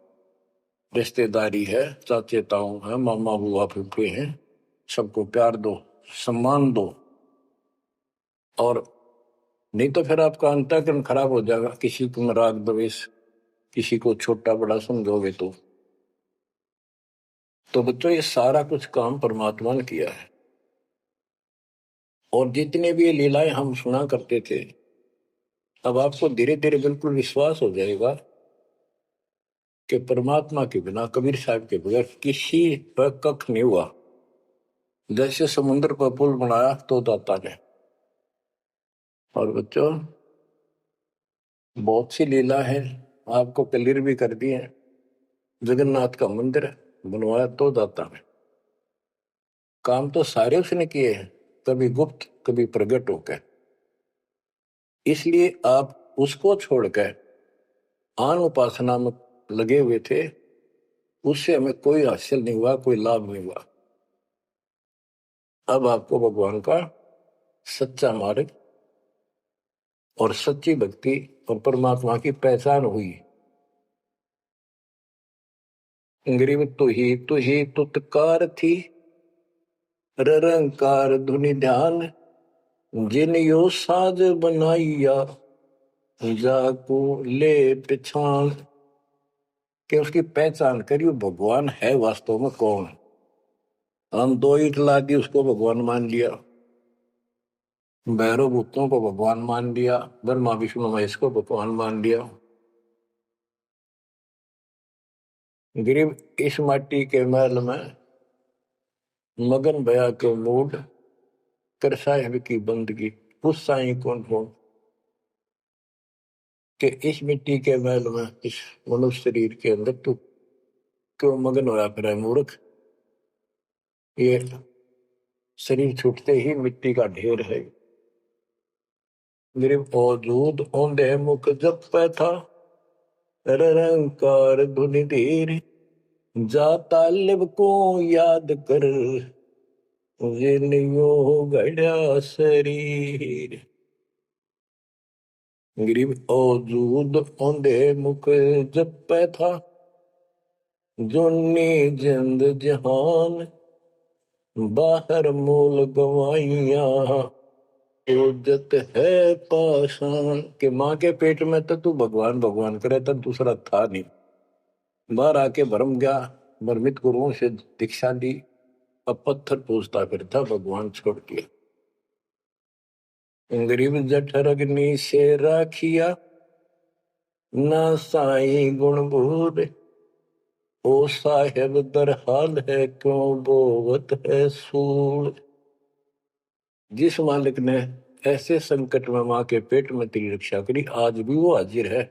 रिश्तेदारी है, चाचे ताऊ है, मामा बुआ फूफे हैं, सबको प्यार दो, सम्मान दो। और नहीं तो फिर आपका अंतःकरण खराब हो जाएगा, किसी को राग द्वेष, किसी को छोटा बड़ा समझोगे तो बच्चों ये सारा कुछ काम परमात्मा ने किया है। और जितने भी ये लीलाएं हम सुना करते थे, अब आपको धीरे धीरे बिल्कुल विश्वास हो जाएगा कि परमात्मा के बिना, कबीर साहब के बगैर किसी पर कख नहीं हुआ। जैसे समुद्र पर पुल बनाया तो दाता ने। और बच्चों बहुत सी लीला है, आपको क्लियर भी कर दी है। जगन्नाथ का मंदिर बनवाया तो दाता ने। काम तो सारे उसने किए हैं, कभी गुप्त कभी प्रकट होकर। इसलिए आप उसको छोड़कर आन उपासना में लगे हुए थे, उससे हमें कोई हासिल नहीं हुआ, कोई लाभ नहीं हुआ। अब आपको भगवान का सच्चा मार्ग और सच्ची भक्ति और परमात्मा की पहचान हुई। गरीब तू ही तुतकार थी, रंकार धुनि ध्यान, जिन यो साज बनाइया, जाको ले पहचान। कि उसकी पहचान करी, भगवान है वास्तव में कौन। हम दो ईट ला दी उसको भगवान मान लिया, भैरव भूतों को भगवान मान लिया, ब्रह्मा विष्णु महेश को भगवान मान लिया। गरीब इस माटी के महल में मगन भया के मूड, कर साहिब की बंदगी उस साई कौन हो। कि इस मिट्टी के महल में, इस मनुष्य शरीर के अंदर तू क्यों मगन होया फिर है मूर्ख। ये शरीर छूटते ही मिट्टी का ढेर है। गरीब औजूद औंधे मुख जप पे था, रंकार धुनि धीर, जाता लिब को याद कर, जिन्यो गढ़ा शरीर। गरीब औजूद औंधे मुख जप पे था, जोनी जिंद जहान, बाहर मूल गवाइया, उजत है पाषाण। के माँ के पेट में तो तू भगवान भगवान करे, तब दूसरा था नहीं। बाहर आके भरम गया, भ्रमित गुरुओं से दीक्षा ली, अब पत्थर पूछता फिरता भगवान छोड़ के। गरीब जठर अग्नि से राखिया, ना साई गुण भूर, ओ साहेब दर हाल है क्यों बोवत है सूर। जिस मालिक ने ऐसे संकट में माँ के पेट में तेरी रक्षा करी, आज भी वो हाजिर है।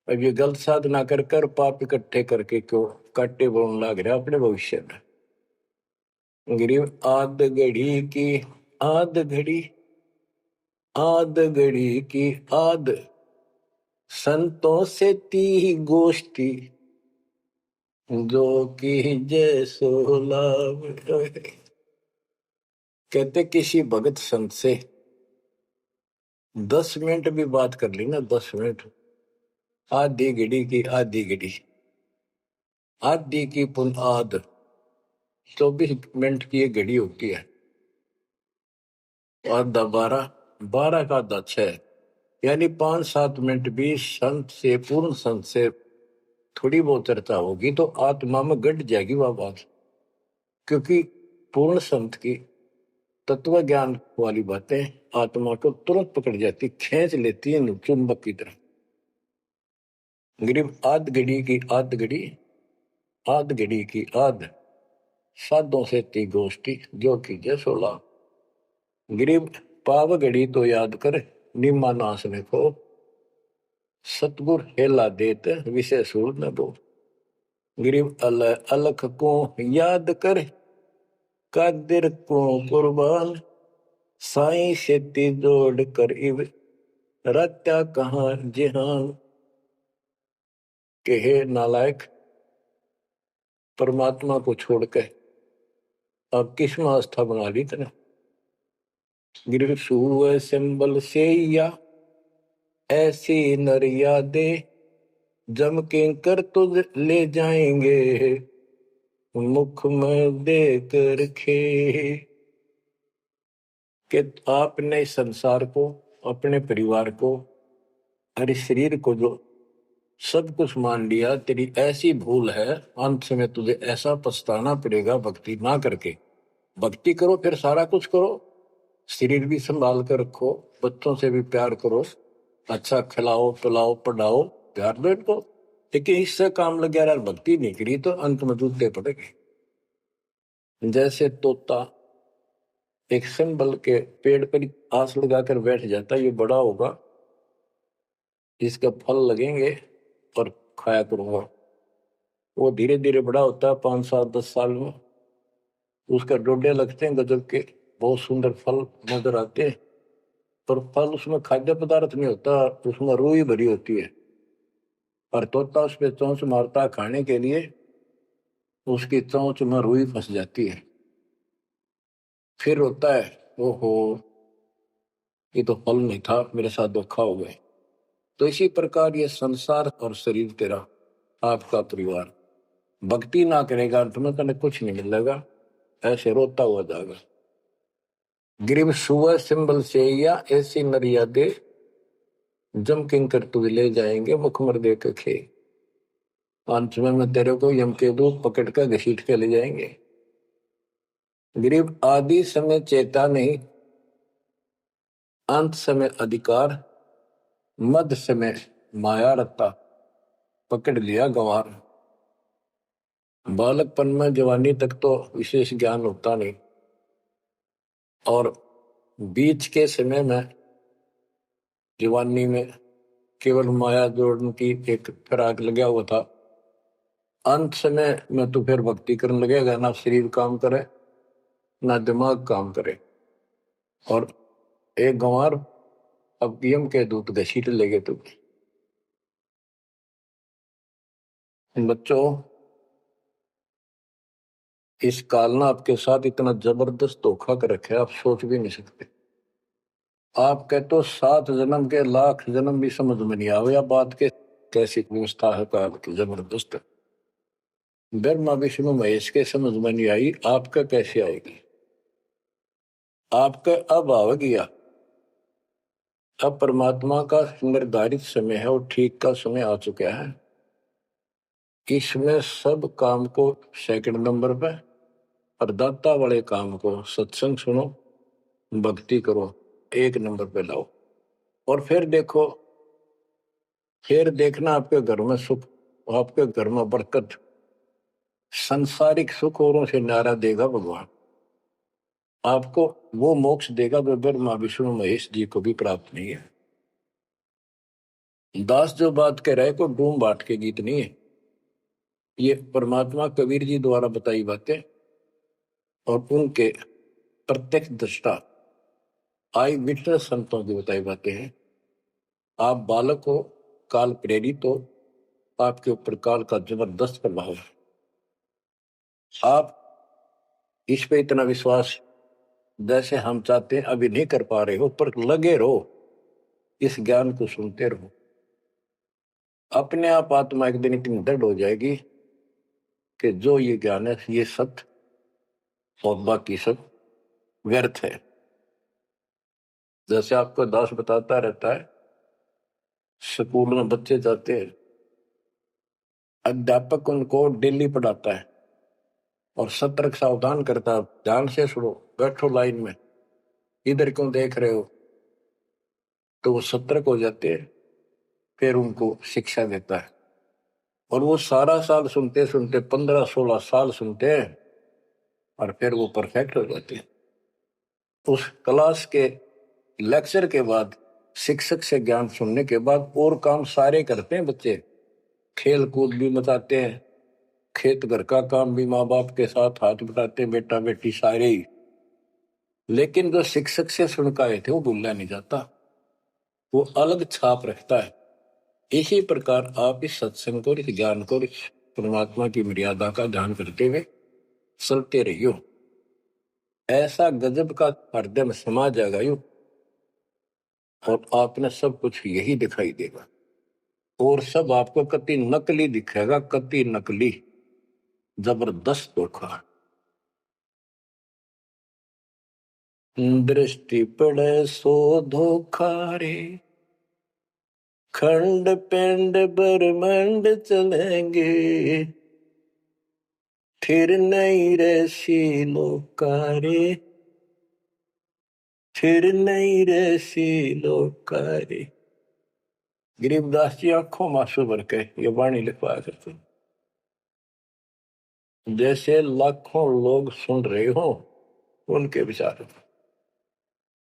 अब ये गलत साधना कर कर पाप इकट्ठे करके क्यों काटे बोन लाग रहा अपने भविष्य में। गरीब आद घड़ी की आद घड़ी, आद घड़ी की आद, संतों से ती गोष्ठी, जो की जय सोलाव। कहते किसी भगत संत से 10 मिनट भी बात कर ली ना, 10 मिनट, आधी घड़ी की आधी घड़ी, आधी की पुन आध, 24 मिनट की एक घड़ी होती है। आधा 12, 12 का आधा 6, यानी 5-7 मिनट भी संत से, पूर्ण संत से थोड़ी बहुत चर्चा होगी तो आत्मा में गट जाएगी वह बात, क्योंकि पूर्ण संत की तत्व ज्ञान वाली बातें आत्मा को तुरंत पकड़ जाती, खींच लेती है चुंबक की तरह। गरीब आध घड़ी की आध घड़ी, आध घड़ी की आध, साधों से ती गोष्ठी, जो की जय सोला। गरीब पाव घड़ी तो याद कर, निम्मा नाश ने को, सतगुर हेला देत विषय सूर न दो। गरीब अलख को याद कर, कादिर को कुर्बान, साईं शेती जोड़ कर इब, रत्या कहाँ जिहान। के हे नालायक, परमात्मा को छोड़ के अब किस में आस्था बना ली तने। गिर सुअ सिंबल से या ऐसी नरिया दे, जम के कर तुझ ले जाएंगे, मुख में देख रखे। कि आपने संसार को, अपने परिवार को, अरे शरीर को जो सब कुछ मान लिया, तेरी ऐसी भूल है, अंत में तुझे ऐसा पछताना पड़ेगा भक्ति ना करके। भक्ति करो फिर सारा कुछ करो, शरीर भी संभाल कर रखो, बच्चों से भी प्यार करो, अच्छा खिलाओ पिलाओ पढ़ाओ, प्यार दो इनको, लेकिन इससे काम लग गया, भक्ति नहीं करी तो अंत में जूते पड़ेंगे। जैसे तोता एक संबल के पेड़ पर आस लगाकर बैठ जाता, ये बड़ा होगा, इसका फल लगेंगे और खाया करूंगा। वो धीरे धीरे बड़ा होता है, 5-7-10 साल में उसका डोडे लगते हैं गजब के, बहुत सुंदर फल नजर आते हैं, पर फल उसमें खाद्य पदार्थ नहीं होता, उसमें रूई भरी होती है, और तोता उस पर चोंच मारता खाने के लिए, उसकी चोंच में रूई फंस जाती है, फिर होता है ओहो ये तो फल नहीं था, मेरे साथ धोखा हो गए। तो इसी प्रकार ये संसार और शरीर तेरा, आपका परिवार, भक्ति ना करेगा तुम्हें कने कुछ नहीं मिलेगा, ऐसे रोता हुआ जाएगा। गिरिव सुअ सिंबल से या ऐसी नरिया दे, जम किंकर तुझ ले जाएंगे, मुखमर दे के खे। अंत में तेरे को यम के दूत पकड़ कर घसीट के ले जाएंगे। गिरिव आदि समय चेता नहीं, अंत समय अधिकार, मध्य समय माया रत्ता, पकड़ लिया गंवार। बालकपन में जवानी तक तो विशेष ज्ञान होता नहीं, और बीच के समय में जवानी में केवल माया जोड़ने की एक फिराक लगा हुआ था। अंत समय में तो फिर भक्ति करने लगेगा, ना शरीर काम करे ना दिमाग काम करे, और एक गंवार अब यम के दूत घसीट लेगे तुम्हें। बच्चों, इस काल ने आपके साथ इतना जबरदस्त धोखा कर रखा है, आप सोच भी नहीं सकते। आप कहते तो 7 जन्म के लाख जन्म भी समझ में नहीं आवे, या बात के कैसी व्यवस्था है काल की जबरदस्त। ब्रह्मा विष्णु महेश के समझ में नहीं आई, आपका कैसे आएगी। आपका अब आ गया, अब परमात्मा का निर्धारित समय है और ठीक का समय आ चुका है। इसमें सब काम को सेकंड नंबर पे, और दाता वाले काम को, सत्संग सुनो, भक्ति करो, 1 नंबर पे लाओ। और फिर देखो, फिर देखना आपके घर में सुख, आपके घर में बरकत, संसारिक सुख औरों से न्यारा देगा भगवान। आपको वो मोक्ष देगा जो ब्रह्मा विष्णु महेश जी को भी प्राप्त नहीं है। दास जो बात कह रहे को डूम बाट के गीत नहीं है, ये परमात्मा कबीर जी द्वारा बताई बातें। और उनके प्रत्यक्ष दृष्टा आई विटनेस संतों की बताई बातें हैं। आप बालक हो, काल प्रेरित हो, आपके ऊपर काल का जबरदस्त प्रभाव है। आप इस पे इतना विश्वास जैसे हम चाहते हैं अभी नहीं कर पा रहे हो, पर लगे रहो, इस ज्ञान को सुनते रहो। अपने आप आत्मा एक दिन इतनी दृढ़ हो जाएगी कि जो ये ज्ञान है ये सत्य और बाकी सब व्यर्थ है। जैसे आपको दास बताता रहता है, स्कूल में बच्चे जाते हैं, अध्यापक उनको डेली पढ़ाता है और सतर्क सावधान करता है, ध्यान से सुनो, बैठो लाइन में, इधर क्यों देख रहे हो। तो वो सतर्क हो जाते हैं, फिर उनको शिक्षा देता है और वो सारा साल सुनते सुनते 15-16 साल सुनते हैं और फिर वो परफेक्ट हो जाते हैं। उस क्लास के लेक्चर के बाद, शिक्षक से ज्ञान सुनने के बाद और काम सारे करते हैं बच्चे, खेल कूद भी मचाते हैं, खेत घर का काम भी माँ बाप के साथ हाथ बटाते हैं, बेटा बेटी सारे ही। लेकिन जो शिक्षक से सुन के आए थे वो भूलना नहीं जाता, वो अलग छाप रखता है। इसी प्रकार आप इस सत्संग को, इस ज्ञान को, इस परमात्मा की मर्यादा का ध्यान करते हुए चलते रहियो। ऐसा गजब का हृदय में समा जाएगा यू, और आपने सब कुछ यही दिखाई देगा और सब आपको कति नकली दिखेगा, कति नकली, जबरदस्त धोखा। दृष्टि पड़े सो धोखा रे, खंड पिंड ब्रह्मांड चलेंगे, फिर नहीं रसी लोकारे, फिर नहीं रसी लोकारे। गरीबदास जी आंखों मासू भर के ये वाणी लिखवाया करते, जैसे लाखों लोग सुन रहे हो उनके विचार।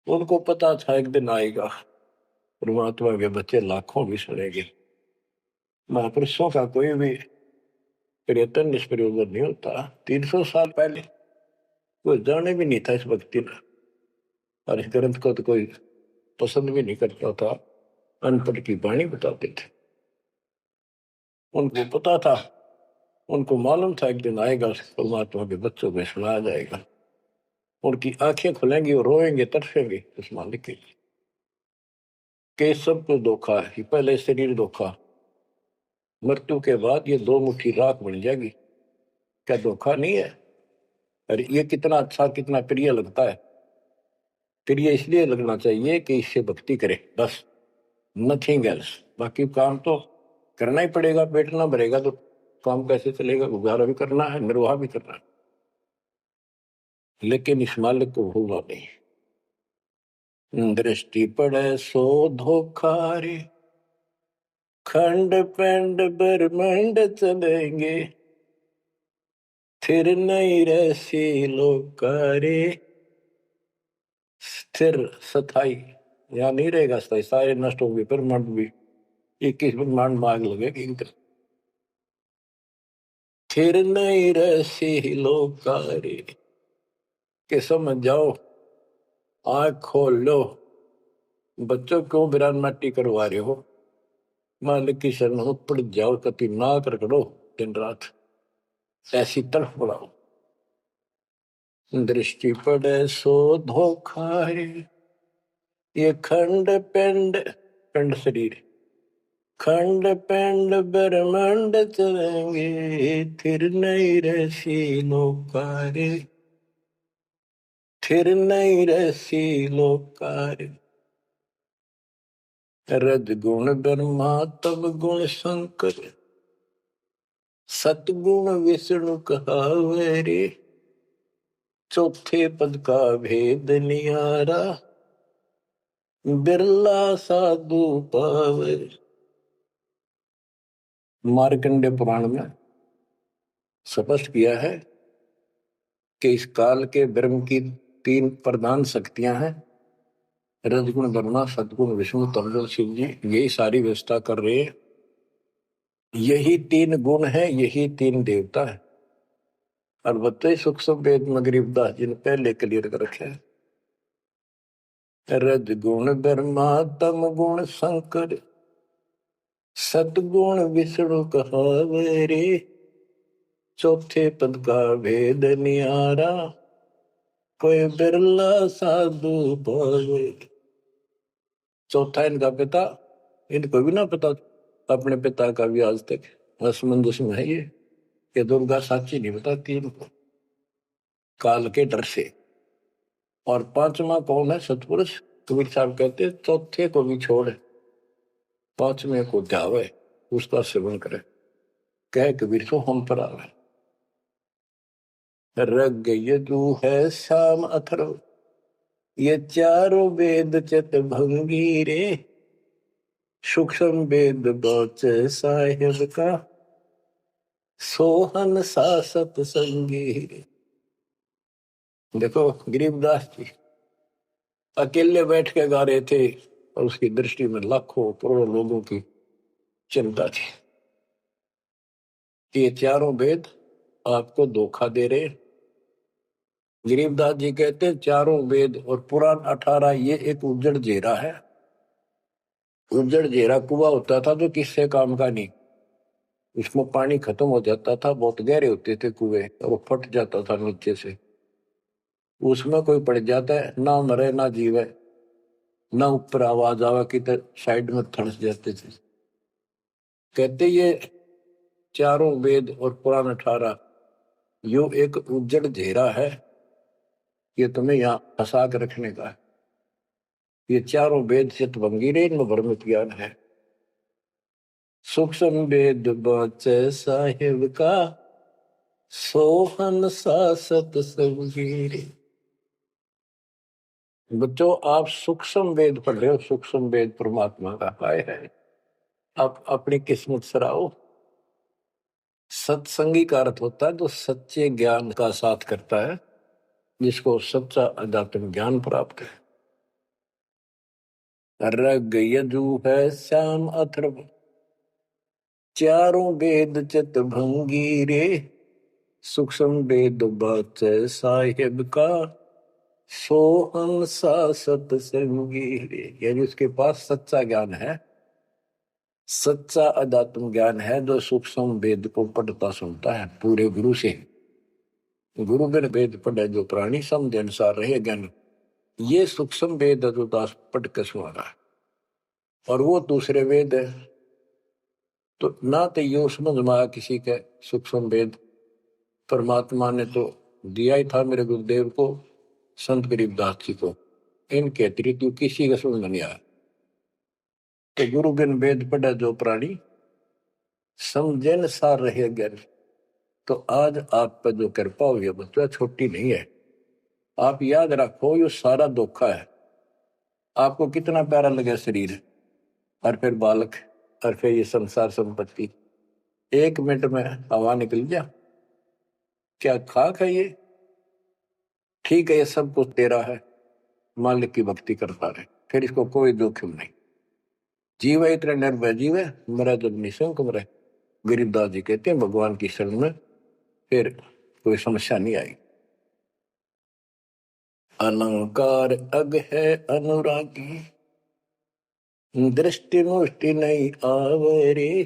उनको पता था एक दिन आएगा परमात्मा के बच्चे लाखों भी सुनेंगे। महापुरुषों का कोई भी प्रयत्न निष्प्रयोजन नहीं होता। 300 साल पहले कोई जाने भी नहीं था इस भक्ति में, और इस ग्रंथ को तो कोई पसंद भी नहीं करता था, अनपढ़ की वाणी बताते थे। उनको पता था, उनको मालूम था एक दिन आएगा परमात्मा के बच्चों को सुनाया जाएगा, उनकी आंखें खुलेंगी और रोएंगे, तरसेंगे उस मालिक के लिए कि सब कुछ धोखा है। पहले शरीर धोखा, मृत्यु के बाद ये 2 मुट्ठी राख बन जाएगी, क्या धोखा नहीं है। अरे ये कितना अच्छा, कितना प्रिय लगता है। प्रिय इसलिए लगना चाहिए कि इससे भक्ति करे, बस, नथिंग एल्स। बाकी काम तो करना ही पड़ेगा, पेट ना भरेगा तो काम कैसे चलेगा, गुजारा भी करना है, निर्वाह भी करना है। लेकिन इस मालिक को भूलना नहीं। दृष्टि पड़े सो धोखा रे, खंड पिंड ब्रह्मांड चलेंगे, फिर नहीं रसी लोकारे। स्थिर स्थाई यहाँ नहीं रहेगा, स्थाई सारे नष्ट होंगे, ब्रह्मांड भी 21 ब्रह्मांड में आग लगेगी। फिर नहीं रसी लोकारे, के समझ जाओ, आँख खोल लो, बच्चों क्यों बिरान माटी करवा रहे हो, मालिक की शरण हो, पड़ जाओ, कति नाक रगड़ो दिन रात, ऐसी तरफ बढ़ाओ। दृष्टि पड़े सो धोखा है, ये खंड पिंड, पिंड शरीर, खंड पिंड ब्रह्मांड चलेंगे, फिर नहीं रसी लोकारे, फिर नहीं रसी लोकारे। रज गुण ब्रह्मा तब गुण शंकर, सतगुण विष्णु कहावे रे, चौथे पद का भेद निहारा, बिरला साधु पावे। मार्कंडे पुराण में स्पष्ट किया है कि इस काल के ब्रह्म की 3 प्रधान शक्तियां हैं, रजगुण ब्रह्मा, सतगुण विष्णु, तमगुण शिव जी, यही सारी व्यवस्था कर रहे हैं। यही 3 गुण है, यही 3 देवता है। और बताइए सूक्ष्म वेद में गरीबदास जी ने पहले क्लियर कर रखे है, रज गुण ब्रह्मा तम गुण शंकर सतगुण विष्णु कहावे रे, चौथे पद का भेद नियारा कोई बिरला साधु पावे। चौथा इनका पिता, इनको भी ना पता अपने पिता का भी आज तक असमंजस में है ये दुर्गा साची नहीं बताती इनको काल के डर से। और पांचवा कौन है सतपुरुष, कबीर साहब कहते चौथे को भी छोड़ पांचवे को ध्यावे उसका सेवन करे, कह कबीर सो हम पर आवे। रग यजु है श्याम अथर्व ये चारों वेद चित भंगी रे, सूक्ष्म वेद बौच साहिब का सोहन सा सतसंगी रे। देखो गरीबदास जी अकेले बैठ के गा रहे थे और उसकी दृष्टि में लाखों करोड़ों लोगों की चिंता थी कि ये चारों वेद आपको धोखा दे रहे। गरीबदास जी कहते चारों वेद और पुराण 18 ये एक उज्जड़ जेरा है। उज्जड़ जेरा कुआं होता था जो किससे काम का नहीं, इसमें पानी खत्म हो जाता था, बहुत गहरे होते थे कुएं और वो फट जाता था नीचे से, उसमें कोई पड़ जाता है ना मरे ना जीवे ना ऊपर आवाज आवे कि साइड में थड़स जाते थे। कहते ये चारों वेद और पुराण 18 यो एक उज्जड़ घेरा है, ये तुम्हें यहाँ फंसा के रखने का है। ये चारों वेद चित भंगीरे इनमें भ्रमित ज्ञान है। सूक्ष्म वेद बचे साहिब का सोहन सा सतसंगीरे। बच्चों आप सूक्ष्म वेद पढ़ रहे हो, सूक्ष्म वेद परमात्मा का पाए है, आप अपनी किस्मत सराओ। सत्संगी का अर्थ होता है जो सच्चे ज्ञान का साथ करता है, जिसको सच्चा अध्यात्म ज्ञान प्राप्त है। रग यजु है श्याम अथर्व चारों वेद चित भंगी रे, सूक्ष्म वेद बात साहिब का सोहन सा सतसंगी रे। यानी उसके पास सच्चा ज्ञान है, सच्चा अध्यात्म ज्ञान है जो सूक्ष्म वेद को पढ़ता सुनता है पूरे गुरु से। गुरु बिन वेद पढ़े जो प्राणी समझ अनुसार रहे ज्ञान, ये सूक्ष्म वेद जो दास पढ़ के सुना रहा है और वो दूसरे वेद है। तो ना तो ये समझ में आया किसी के सूक्ष्म वेद, परमात्मा ने तो दिया ही था मेरे गुरुदेव को, संत गरीबदास जी को, इनके अतिरिक्त किसी का समझ में नहीं आया। तो गुरु बिन वेद पढ़े जो प्राणी समझे न सार रहे ज्ञान। तो आज आप पर जो कृपा हुई है बच्चा छोटी नहीं है। आप याद रखो ये सारा धोखा है। आपको कितना प्यारा लगे शरीर और फिर बालक और फिर ये संसार संपत्ति, 1 मिनट में हवा निकल जा, क्या खाक है ये? ठीक है ये सब कुछ तेरा है, मालिक की भक्ति करता रहे, फिर इसको कोई जोखिम नहीं। जीव इतने निर्भय जीव है, मेरा जब निशंक मरे। गरीबदास जी कहते हैं भगवान की शरण में फिर कोई समस्या नहीं आई। अलंकार अग है अनुरागी दृष्टि मुष्टि नहीं आवरे,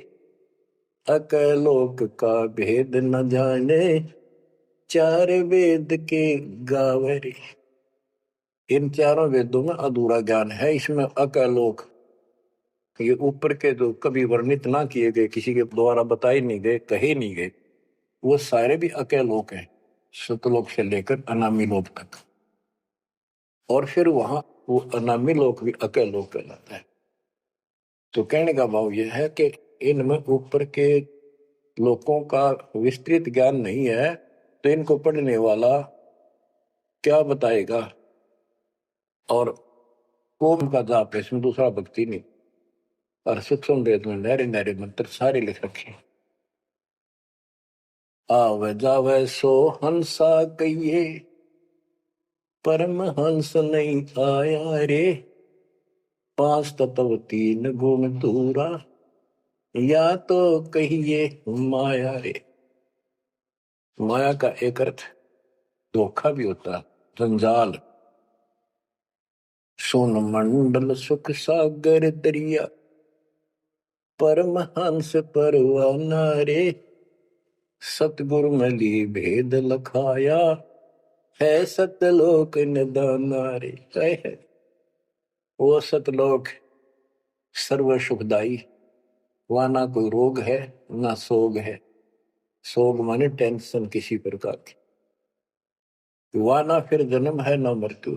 अकलोक का भेद न जाने चार वेद के गावरे। इन चारों वेदों में अधूरा ज्ञान है, इसमें अकलोक ये ऊपर के जो कभी वर्णित ना किए गए, किसी के द्वारा बताए नहीं गए, कहे नहीं गए, वो सारे भी अकलोक हैं, सतलोक से लेकर अनामी लोक तक। और फिर वहां वो अनामी लोक भी अकलोक कहलाता है। तो कहने का भाव यह है कि इनमें ऊपर के लोगों का विस्तृत ज्ञान नहीं है, तो इनको पढ़ने वाला क्या बताएगा। और ओम का जाप है, इसमें दूसरा भक्ति नहीं। और सूक्ष्म वेद में नहरे नहरे मंत्र सारे लिख रखे। आवे जावे सो हंसा कहिए परम हंस नहीं आया रे, 5 तत्व 3 गुण दूरा या तो कहिए माया रे। माया का एक अर्थ धोखा भी होता है, जंजाल। सोन मंडल सुख सागर दरिया, परमहंस परवाना रे, सतगुरु मली भेद लखाया, है सतलोक निदाना रे। है वो सतलोक सर्व सुखदाई, वहां ना कोई रोग है ना सोग है। सोग माने टेंशन किसी प्रकार की। वहां ना फिर जन्म है ना मृत्यु,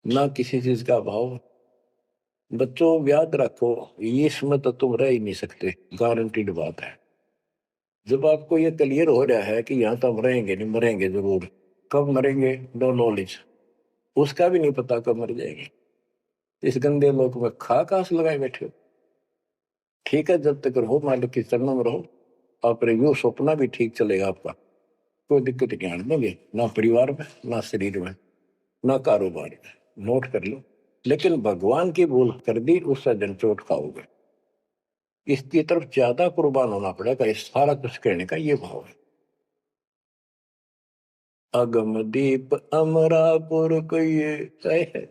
ना किसी चीज का भाव। बच्चों याद रखो, इसमें तो तुम रह ही नहीं सकते, गारंटीड बात है। जब आपको ये क्लियर हो रहा है कि यहाँ तो हम रहेंगे नहीं, मरेंगे जरूर। कब मरेंगे नो नॉलेज, उसका भी नहीं पता कब मर जाएंगे। इस गंदे लोक में खा कास लगाए बैठे हो। ठीक है, जब तक रहो मालिक के चरणों में रहो, और यू सपना भी ठीक चलेगा आपका, कोई दिक्कत नहीं आने देंगे, ना परिवार में ना शरीर में ना कारोबार में। नोट कर लो। लेकिन भगवान की भूल कर दी, उससे जन चोट खाओगे। इसकी तरफ ज्यादा कुर्बान होना पड़ेगा। इस सारा कुछ कहने का ये भाव है। अगम दीप अमरापुर को ये है।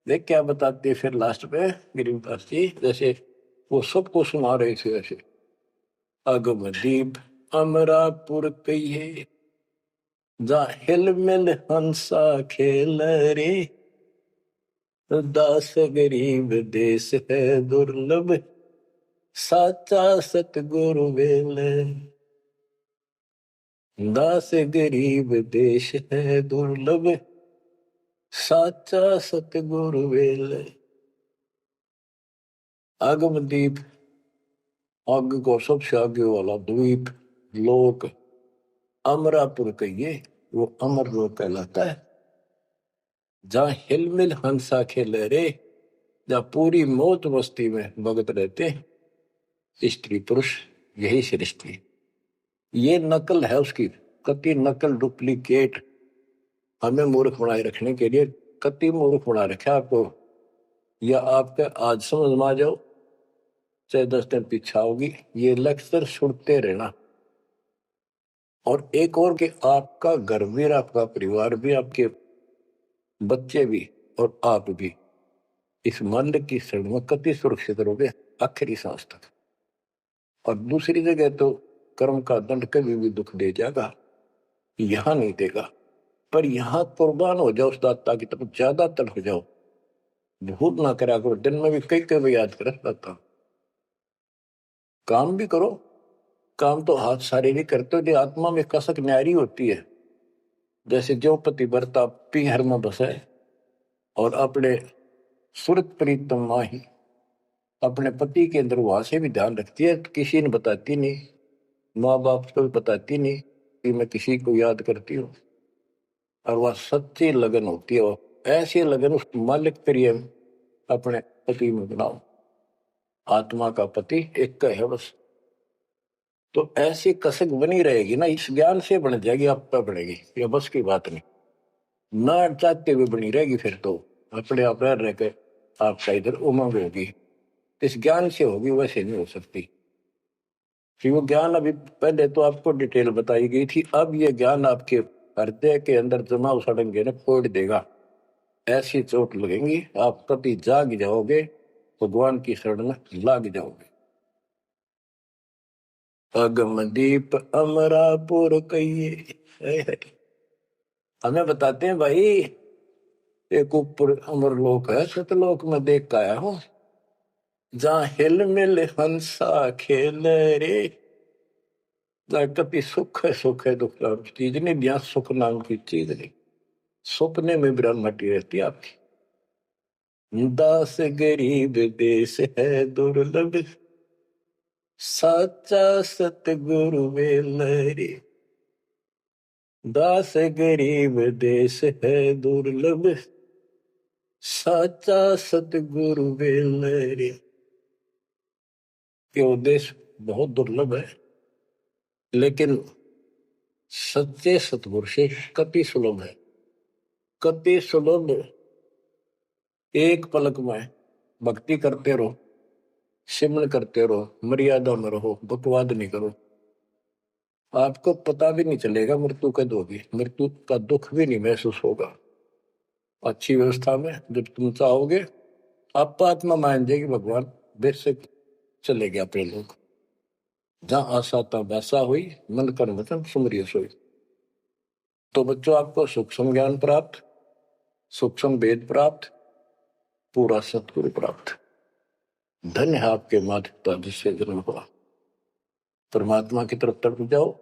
देख क्या बताते फिर लास्ट में गिरिदास जी, जैसे वो सबको सुना रहे थे ऐसे। अगम दीप अमरापुर कहिए, जा हिल मिल हंसा खेल रे, दास गरीब देश है दुर्लभ, साचा सतगुरु वेल। दास गरीब देश है दुर्लभ, साचा सतगुरु वेल। आगम दीप, आग को सबसे आगे वाला द्वीप लोक, अमरापुर कहिए, वो अमर लोक कहलाता है। जहां हिलमिल हंसा खेले रे, जहां पूरी मौत मस्ती में भगत रहते, स्त्री पुरुष यही सृष्टि। ये नकल है उसकी, कति नकल डुप्लीकेट हमें मूर्ख बनाए रखने के लिए। कति मूर्ख बना रखा आपको, या आपके आज समझ में आ जाओ चाहे 10 दिन पीछा होगी, ये लेक्चर सुनते रहना। और एक और कि आपका घर भी, आपका परिवार भी, आपके बच्चे भी और आप भी इस मन की शरण में कति सुरक्षित रहोगे आखिरी सांस तक। और दूसरी जगह तो कर्म का दंड कभी भी दुख दे जाएगा, यहां नहीं देगा। पर यहां कुर्बान हो जाओ उस दाता की तरफ, ज्यादा तरफ जाओ। भूल ना करा करो, दिन में भी कई कई याद कर दाता। काम भी करो, काम तो हाथ शारीरिक करते हो, आत्मा में कसक न्यारी होती है। जैसे जो पतिव्रता पीहर में बसे और अपने सुरत प्रीतम माही अपने पति के अंदर वहां से भी ध्यान रखती है, तो किसी ने बताती नहीं, माँ बाप को भी बताती नहीं कि मैं किसी को याद करती हूँ। और वह सच्ची लगन होती है, ऐसी लगन उस मालिक प्रिय अपने पति में बनाओ। आत्मा का पति एक का है बस। तो ऐसी कसक बनी रहेगी ना, इस ज्ञान से बन जाएगी, आप पे बढ़ेगी, ये बस की बात नहीं। ना चाहते हुए बनी रहेगी, फिर तो अपने आप रह के आपका इधर उमंग होगी। इस ज्ञान से होगी, वैसे नहीं हो सकती। कि वो ज्ञान अभी पहले तो आपको डिटेल बताई गई थी, अब ये ज्ञान आपके हृदय के अंदर जमा सड़ेंगे ना, फोड़ देगा। ऐसी चोट लगेंगी, आप कभी जाग जाओगे, भगवान की शरण में लाग जाओगे। अगम दीप अमरापुर कहिए, हमें बताते हैं भाई, एक ऊपर अमर लोक है, सतलोक में देख के आया हूं, जहां हिल मिल हंसा खेल रे, जहां कभी सुख है दुख नाम की चीज नहीं, जहां सुख नाम की चीज नहीं। सपने में ब्रह्मटी रहती है आपकी। दास गरीब देश है दुर्लभ, साचा सतगुरु वेल रे। दास गरीब देश है दुर्लभ, साचा सतगुरु वेल रे। ये उद्देश्य बहुत दुर्लभ है, लेकिन सच्चे सतगुरु से कति सुलभ है, कति सुलभ। एक पलक में भक्ति करते रहो, सिमरण करते रहो, मर्यादा में रहो, बकवाद नहीं करो। आपको पता भी नहीं चलेगा मृत्यु कब होगी, मृत्यु का दुख भी नहीं महसूस होगा। अच्छी व्यवस्था में जब तुम चाहोगे, आप आत्मा मान जाएगी भगवान बेशक चले गया अपने लोग। जहां आशा ता वैसा हुई, मन कर्म वचन सुमरिय सोई। तो बच्चों, आपको सूक्ष्म ज्ञान प्राप्त, सूक्ष्म वेद प्राप्त, पूरा सतगुरु प्राप्त। धन्य है आपके माता पिता जिससे जन्म हुआ। परमात्मा की तरफ तड़प जाओ,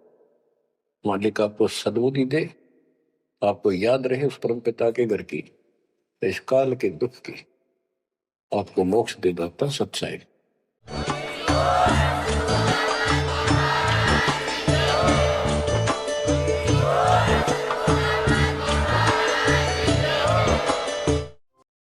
मालिक आपको सद्बुद्धि दे, आपको याद रहे उस परम पिता के घर की, इस काल के दुख की, आपको मोक्ष दे दाता सच्चाई।